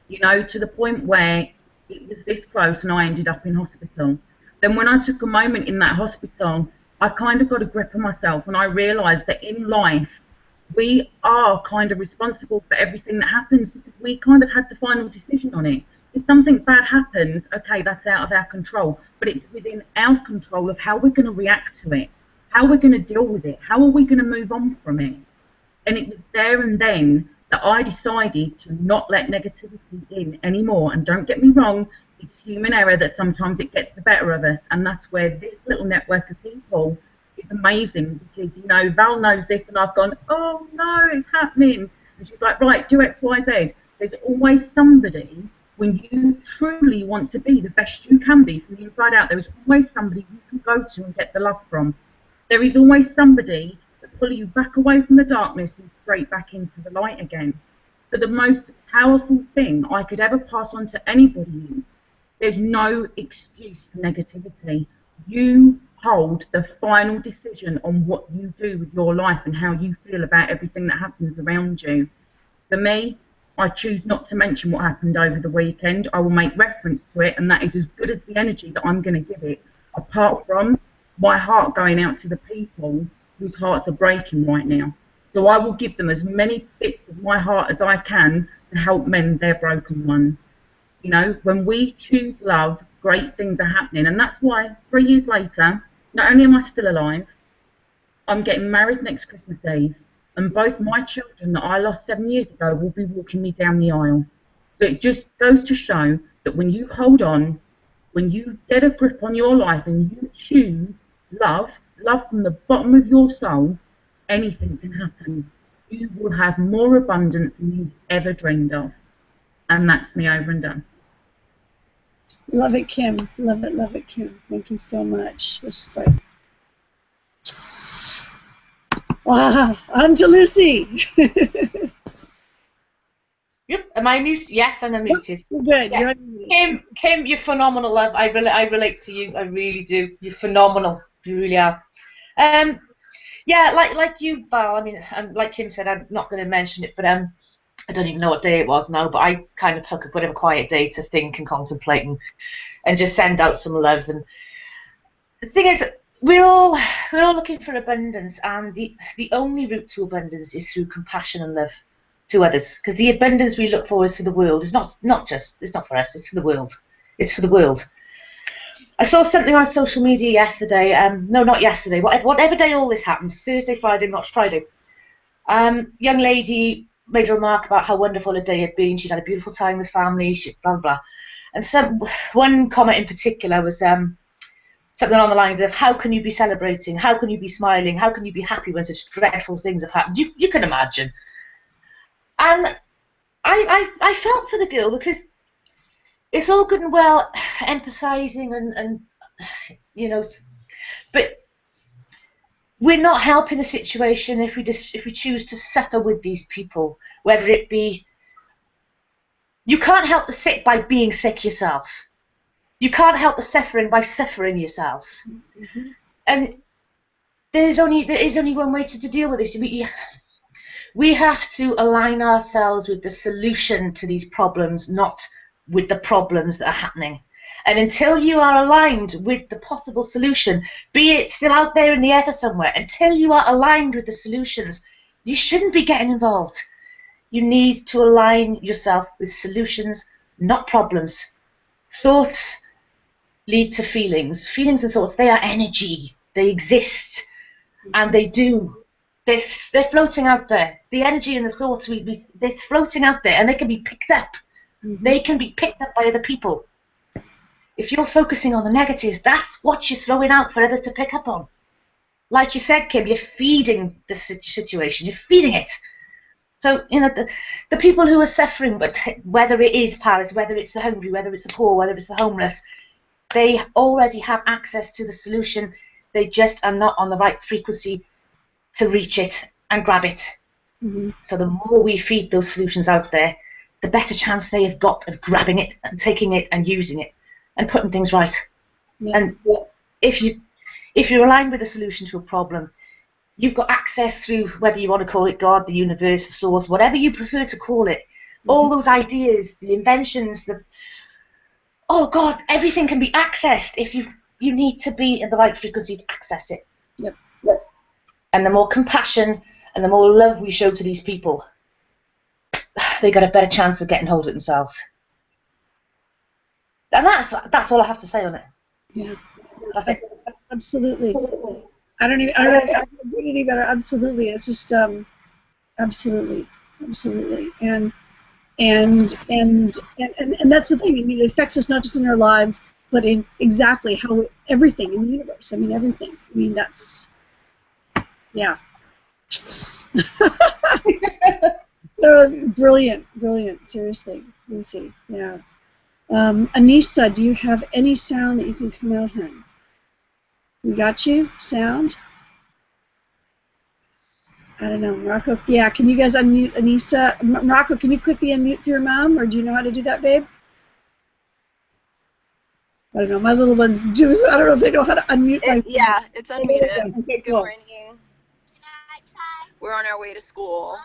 You know, to the point where it was this close and I ended up in hospital. Then when I took a moment in that hospital, I kind of got a grip of myself and I realised that in life, we are kind of responsible for everything that happens because we kind of had the final decision on it. If something bad happens, okay, that's out of our control, but it's within our control of how we're going to react to it, how we're going to deal with it, how are we going to move on from it. And it was there and then that I decided to not let negativity in anymore. And don't get me wrong, it's human error that sometimes it gets the better of us, and that's where this little network of people is amazing because, you know, Val knows this and I've gone, oh no, it's happening. And she's like, right, do X, Y, Z. There's always somebody, when you truly want to be the best you can be from the inside out, there is always somebody you can go to and get the love from. There is always somebody that pull you back away from the darkness and straight back into the light again. But the most powerful thing I could ever pass on to anybody is there's no excuse for negativity. You hold the final decision on what you do with your life and how you feel about everything that happens around you. For me, I choose not to mention what happened over the weekend. I will make reference to it, and that is as good as the energy that I'm going to give it, apart from my heart going out to the people whose hearts are breaking right now. So I will give them as many bits of my heart as I can to help mend their broken ones. You know, when we choose love, great things are happening, and that's why 3 years later, not only am I still alive, I'm getting married next Christmas Eve, and both my children that I lost 7 years ago will be walking me down the aisle. So it just goes to show that when you hold on, when you get a grip on your life and you choose love from the bottom of your soul, anything can happen. You will have more abundance than you've ever dreamed of. And that's me over and done. Love it, Kim. Love it, Kim. Thank you so much. It's like, wow. On to Lucy. Yep. Am I muted? Yes, I'm unmuted. Good. Yeah. Kim, you're phenomenal, love. I relate to you. I really do. You're phenomenal. You really are. Yeah, like you, Val. I mean, and like Kim said, I'm not going to mention it, but I don't even know what day it was now. But I kind of took a bit of a quiet day to think and contemplate and just send out some love. And the thing is, we're all looking for abundance, and the only route to abundance is through compassion and love. to others, because the abundance we look for is for the world. It's not for us. It's for the world. It's for the world. I saw something on social media yesterday. No, not yesterday. Whatever day all this happened, Thursday, Friday, not Friday. Young lady made a remark about how wonderful a day had been. She'd had a beautiful time with family. She blah blah. And one comment in particular was something along the lines of, "How can you be celebrating? How can you be smiling? How can you be happy when such dreadful things have happened?" You can imagine. And I felt for the girl, because it's all good and well emphasising and you know, but we're not helping the situation if we choose to suffer with these people. Whether it be, you can't help the sick by being sick yourself. You can't help the suffering by suffering yourself. Mm-hmm. And there is only one way to deal with this. We have to align ourselves with the solution to these problems, not with the problems that are happening. And until you are aligned with the possible solution, be it still out there in the ether somewhere, until you are aligned with the solutions, you shouldn't be getting involved. You need to align yourself with solutions, not problems. Thoughts lead to feelings. Feelings and thoughts, they are energy. They exist, and they do. They're floating out there. The energy and the thoughts, they're floating out there, and they can be picked up. Mm-hmm. They can be picked up by other people. If you're focusing on the negatives, that's what you're throwing out for others to pick up on. Like you said, Kim, you're feeding the situation. You're feeding it. So, you know, the people who are suffering, but whether it is Paris, whether it's the hungry, whether it's the poor, whether it's the homeless, they already have access to the solution. They just are not on the right frequency to reach it and grab it. Mm-hmm. So the more we feed those solutions out there, the better chance they have got of grabbing it and taking it and using it and putting things right. Yeah. And if you're aligned with a solution to a problem, you've got access through, whether you want to call it God, the universe, the source, whatever you prefer to call it, mm-hmm. all those ideas, the inventions, oh God, everything can be accessed if you need to be in the right frequency to access it. Yep. Yep. And the more compassion and the more love we show to these people, they got a better chance of getting hold of it themselves. And that's all I have to say on it. Yeah. That's it. Absolutely. I don't agree any better. Absolutely. It's just absolutely. And that's the thing. I mean, it affects us not just in our lives, but in exactly how everything in the universe. I mean, everything. I mean, that's yeah. Brilliant. Seriously, Lucy. Yeah. Anissa, do you have any sound that you can come out in? We got you? Sound? I don't know. Morocco? Yeah, can you guys unmute Anissa? Morocco, can you click the unmute for your mom, or do you know how to do that, babe? I don't know. My little ones do. I don't know if they know how to unmute. Yeah, it's unmuted. Okay, Good cool. morning. We're on our way to school.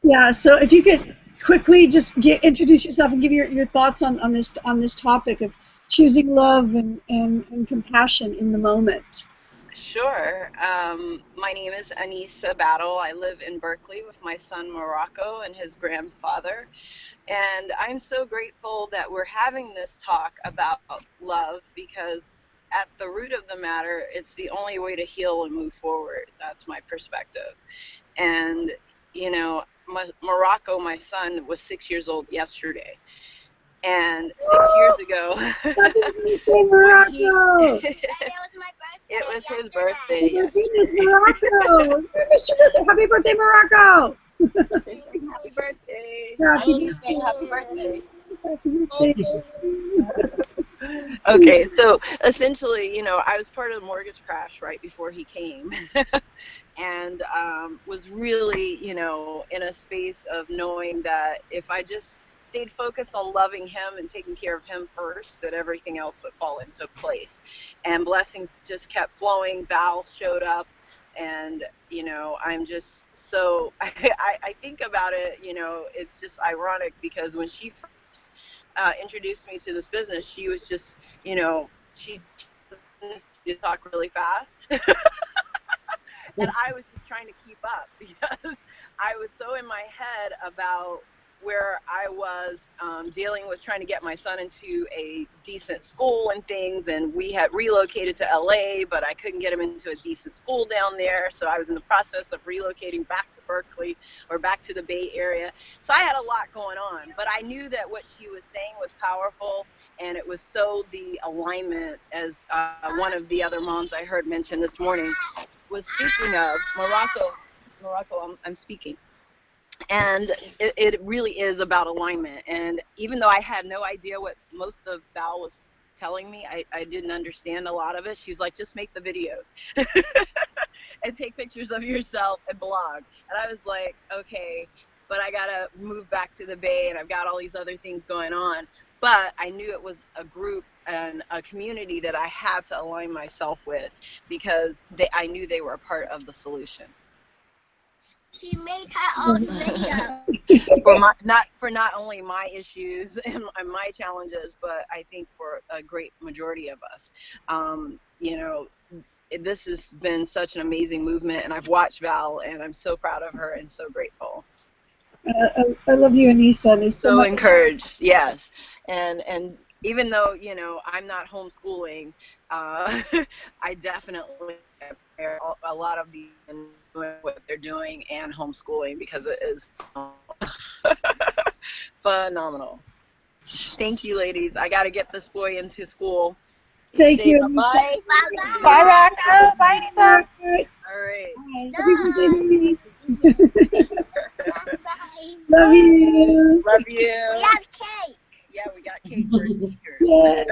Yeah, so if you could quickly just introduce yourself and give your thoughts on this topic of choosing love and compassion in the moment. Sure. My name is Anissa Battle. I live in Berkeley with my son Morocco and his grandfather. And I'm so grateful that we're having this talk about love, because at the root of the matter, it's the only way to heal and move forward. That's my perspective. And, you know, Morocco, my son, was 6 years old yesterday. And 6 years ago, it was his birthday yesterday. Morocco! Happy birthday, Morocco! Happy birthday! Happy birthday! Okay, so essentially, you know, I was part of the mortgage crash right before he came. And was really, you know, in a space of knowing that if I just stayed focused on loving him and taking care of him first, that everything else would fall into place. And blessings just kept flowing. Val showed up, and, you know, I'm just so, I think about it, you know, it's just ironic, because when she first introduced me to this business, she was just, you know, she talked really fast. and I was just trying to keep up because I was so in my head about where I was dealing with trying to get my son into a decent school and things, and we had relocated to LA, but I couldn't get him into a decent school down there, so I was in the process of relocating back to Berkeley or back to the Bay Area. So I had a lot going on, but I knew that what she was saying was powerful, and it was so the alignment, as one of the other moms I heard mention this morning was speaking of. Morocco, I'm speaking. And it really is about alignment. And even though I had no idea what most of Val was telling me, I didn't understand a lot of it. She was like, just make the videos and take pictures of yourself and blog. And I was like, okay, but I got to move back to the Bay and I've got all these other things going on. But I knew it was a group and a community that I had to align myself with because I knew they were a part of the solution. She made her own video. For not only my issues and my challenges, but I think for a great majority of us. You know, this has been such an amazing movement, and I've watched Val, and I'm so proud of her and so grateful. I love you, Anissa. So encouraged, yes. And even though, you know, I'm not homeschooling, I definitely admire a lot of the doing what they're doing and homeschooling because it is phenomenal. Thank you, ladies. I got to get this boy into school. Thank you. Bye. Bye, Rocco. Bye, Anissa. All right. Love you. Love you. We have cake. Yeah, we got cake for his teachers. Yay.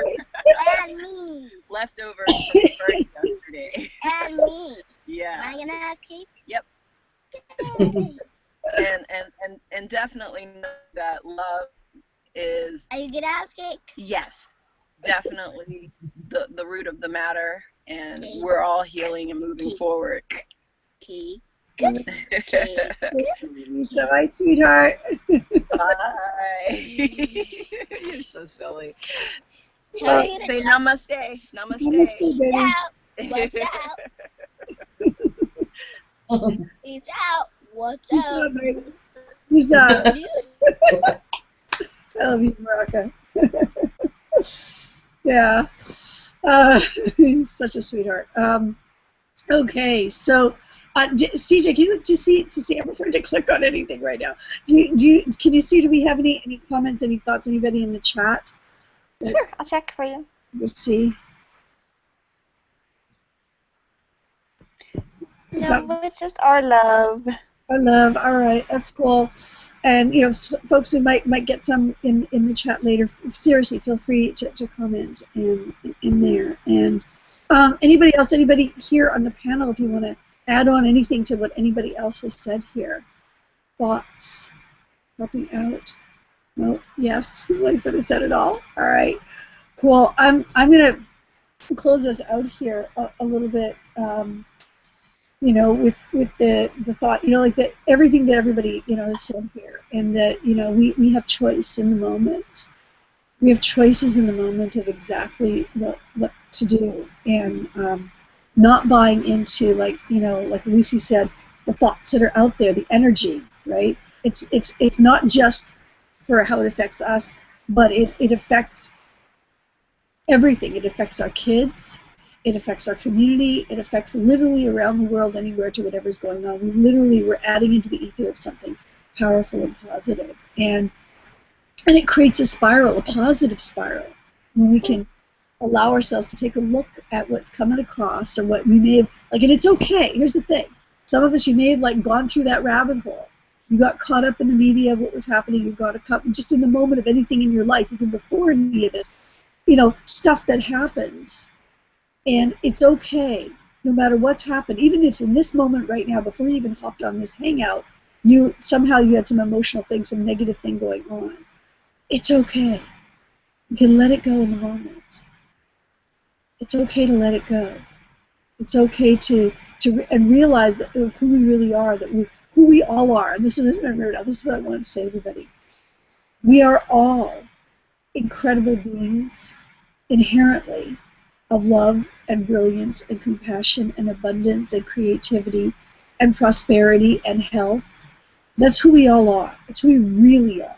And me. Leftovers from the party yesterday. And me. Yeah. Am I gonna have cake? Yep. Yay. And definitely know that love is, Are you gonna have cake? yes, definitely the root of the matter, and Okay. we're all healing and moving Okay. forward. Cake. So, bye, sweetheart. Bye. You're so silly. Hey, Say namaste. Namaste, Namaste. baby. What's out? Peace out. What's out? Peace out. I love you, Morocco. Yeah. Such a sweetheart. Okay, so CJ, can you look to see? I'm afraid to click on anything right now. Can you see? Do we have any comments, any thoughts? Anybody in the chat? Sure, I'll check for you. Just see. No, it's just our love. Our love. All right, that's cool. And you know, folks, we might get some in the chat later. Seriously, feel free to comment in there. And anybody else? Anybody here on the panel? If you want to add on anything to what anybody else has said here, thoughts, helping out. No, yes, like I said it all. All right, cool. I'm gonna close us out here a little bit. You know, with the thought, you know, like that everything that everybody, you know, has said here, and that, you know, we have choice in the moment. We have choices in the moment of exactly what to do, and not buying into, like, you know, like Lucy said, the thoughts that are out there, the energy, right? It's not just for how it affects us, but it affects everything. It affects our kids. It affects our community. It affects literally around the world, anywhere, to whatever's going on. We're adding into the ether of something powerful and positive, and it creates a spiral, a positive spiral, when we can allow ourselves to take a look at what's coming across, or what we may have, like, and it's okay. Here's the thing: some of us, you may have, like, gone through that rabbit hole. You got caught up in the media of what was happening. You got caught just in the moment of anything in your life, even before any of this, you know, stuff that happens. And it's okay, no matter what's happened. Even if in this moment right now, before you even hopped on this hangout, you had some emotional thing, some negative thing going on. It's okay. You can let it go in the moment. It's okay to let it go. It's okay to realize who we really are, who we all are. And this is what I want to say to everybody. We are all incredible beings inherently. of love and brilliance and compassion and abundance and creativity and prosperity and health. That's who we all are. That's who we really are.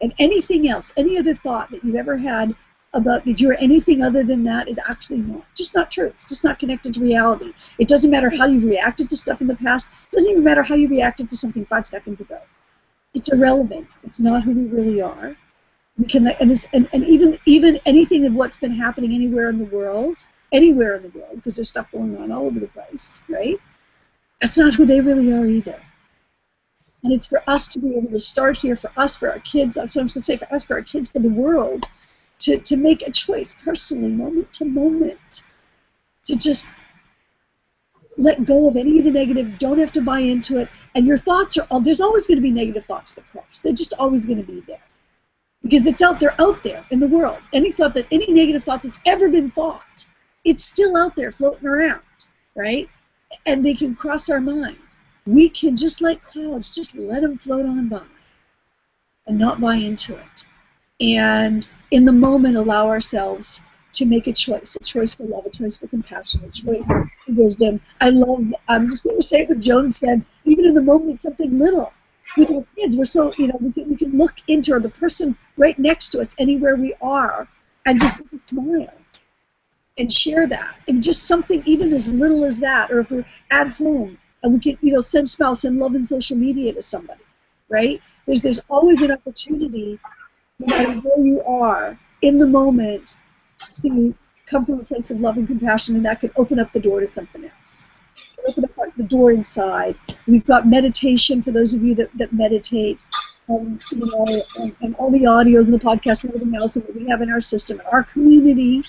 And anything else, any other thought that you've ever had about that you're anything other than that is actually not true. It's just not connected to reality. It doesn't matter how you've reacted to stuff in the past. It doesn't even matter how you reacted to something 5 seconds ago. It's irrelevant. It's not who we really are. We can, and even anything of what's been happening anywhere in the world, because there's stuff going on all over the place, right? That's not who they really are either. And it's for us to be able to start here, for us, for our kids, that's what I'm supposed to say, for us, for our kids, for the world, to make a choice personally, moment to moment, to just let go of any of the negative, don't have to buy into it, and your thoughts are, there's always going to be negative thoughts that cross. They're just always going to be there. Because it's out there in the world. Any negative thought that's ever been thought, it's still out there floating around, right? And they can cross our minds. We can, just like clouds, just let them float on by and not buy into it. And in the moment, allow ourselves to make a choice for love, a choice for compassion, a choice for wisdom. I'm just going to say what Joan said, even in the moment, something little. With our kids, we're so, we can look into the person right next to us anywhere we are and just make a smile and share that. And just something even as little as that, or if we're at home and we can, send smiles, send love in social media to somebody, right? There's always an opportunity, no matter where you are, in the moment, to come from a place of love and compassion, and that could open up the door to something else. Open up the door inside. We've got meditation for those of you that meditate, and all the audios and the podcasts and everything else that we have in our system, our community,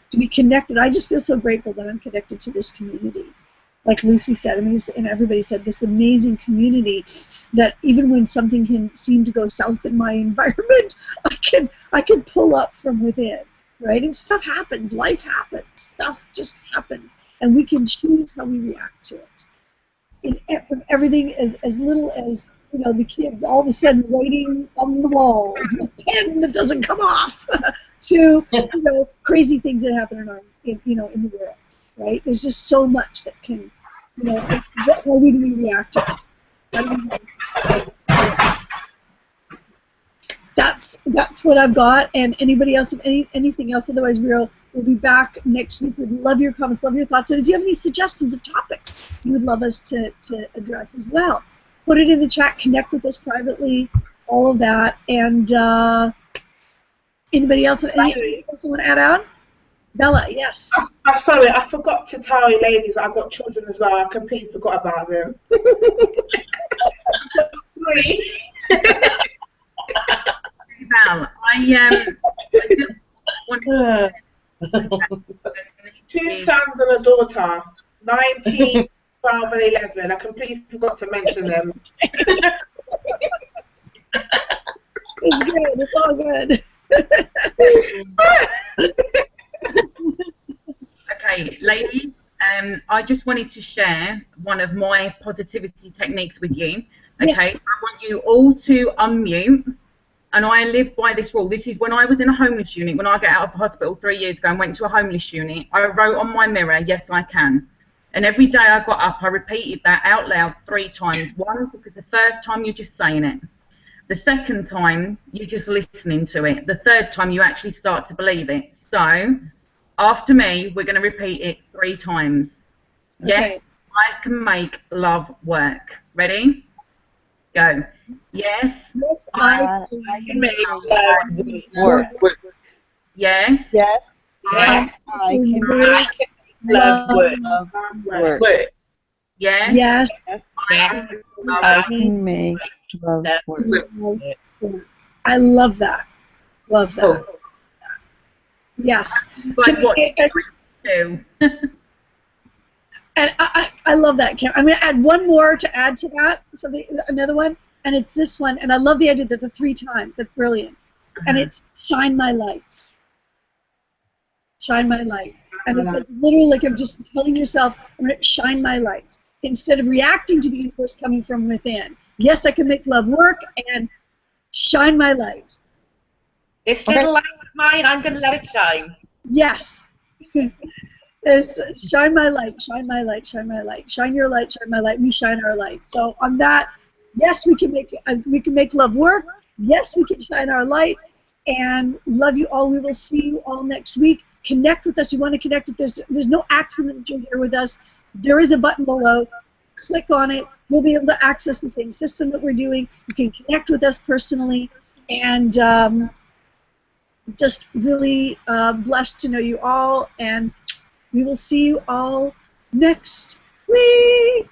to be connected. I just feel so grateful that I'm connected to this community. Like Lucy said, and everybody said, this amazing community that even when something can seem to go south in my environment, I can pull up from within, right? And stuff happens, life happens, stuff just happens. And we can choose how we react to it. From everything as little as, the kids all of a sudden writing on the walls with a pen that doesn't come off, to, crazy things that happen in the world, right? There's just so much that can, how do we react to it? That's what I've got. And anybody else have anything else? Otherwise, we'll be back next week. We'd love your comments, love your thoughts. And if you have any suggestions of topics you would love us to address as well, put it in the chat, connect with us privately, all of that. And anybody else have anything else you want to add on? Bella, yes. I'm sorry, I forgot to tell you ladies that I've got children as well. I completely forgot about them. Sorry. Val, I just want to 2 sons and a daughter, 19, 12 and 11. I completely forgot to mention them. It's good. It's all good. Okay, ladies, I just wanted to share one of my positivity techniques with you. Okay, yes. I want you all to unmute. And I live by this rule. This is when I was in a homeless unit, when I got out of hospital 3 years ago and went to a homeless unit, I wrote on my mirror, yes, I can. And every day I got up, I repeated that out loud 3 times. One, because the first time you're just saying it. The second time, you're just listening to it. The third time, you actually start to believe it. So, after me, we're going to repeat it 3 times. Okay. Yes, I can make love work. Ready? Go. Yes, I can make love work. Yes. Yes. I can make love work. Yes. Yes. I can make love work. I love that. Love that. Oh. Yes. Like what you do. And I love that, Kim. I'm going to add one more to add to that, so another one, and it's this one, and I love the idea that the 3 times. That's brilliant. And it's shine my light. Shine my light. And it's like literally like I'm just telling yourself, I'm going to shine my light, instead of reacting to the universe coming from within. Yes, I can make love work, and shine my light. This little light of mine, I'm going to let it shine. Yes. It's shine my light, shine my light, shine my light, shine your light, shine my light. We shine our light. So on that, yes, we can make love work. Yes, we can shine our light. And love you all. We will see you all next week. Connect with us. You want to connect with us. There's no accident that you're here with us. There is a button below. Click on it. You'll be able to access the same system that we're doing. You can connect with us personally. And just really blessed to know you all. And we will see you all next week.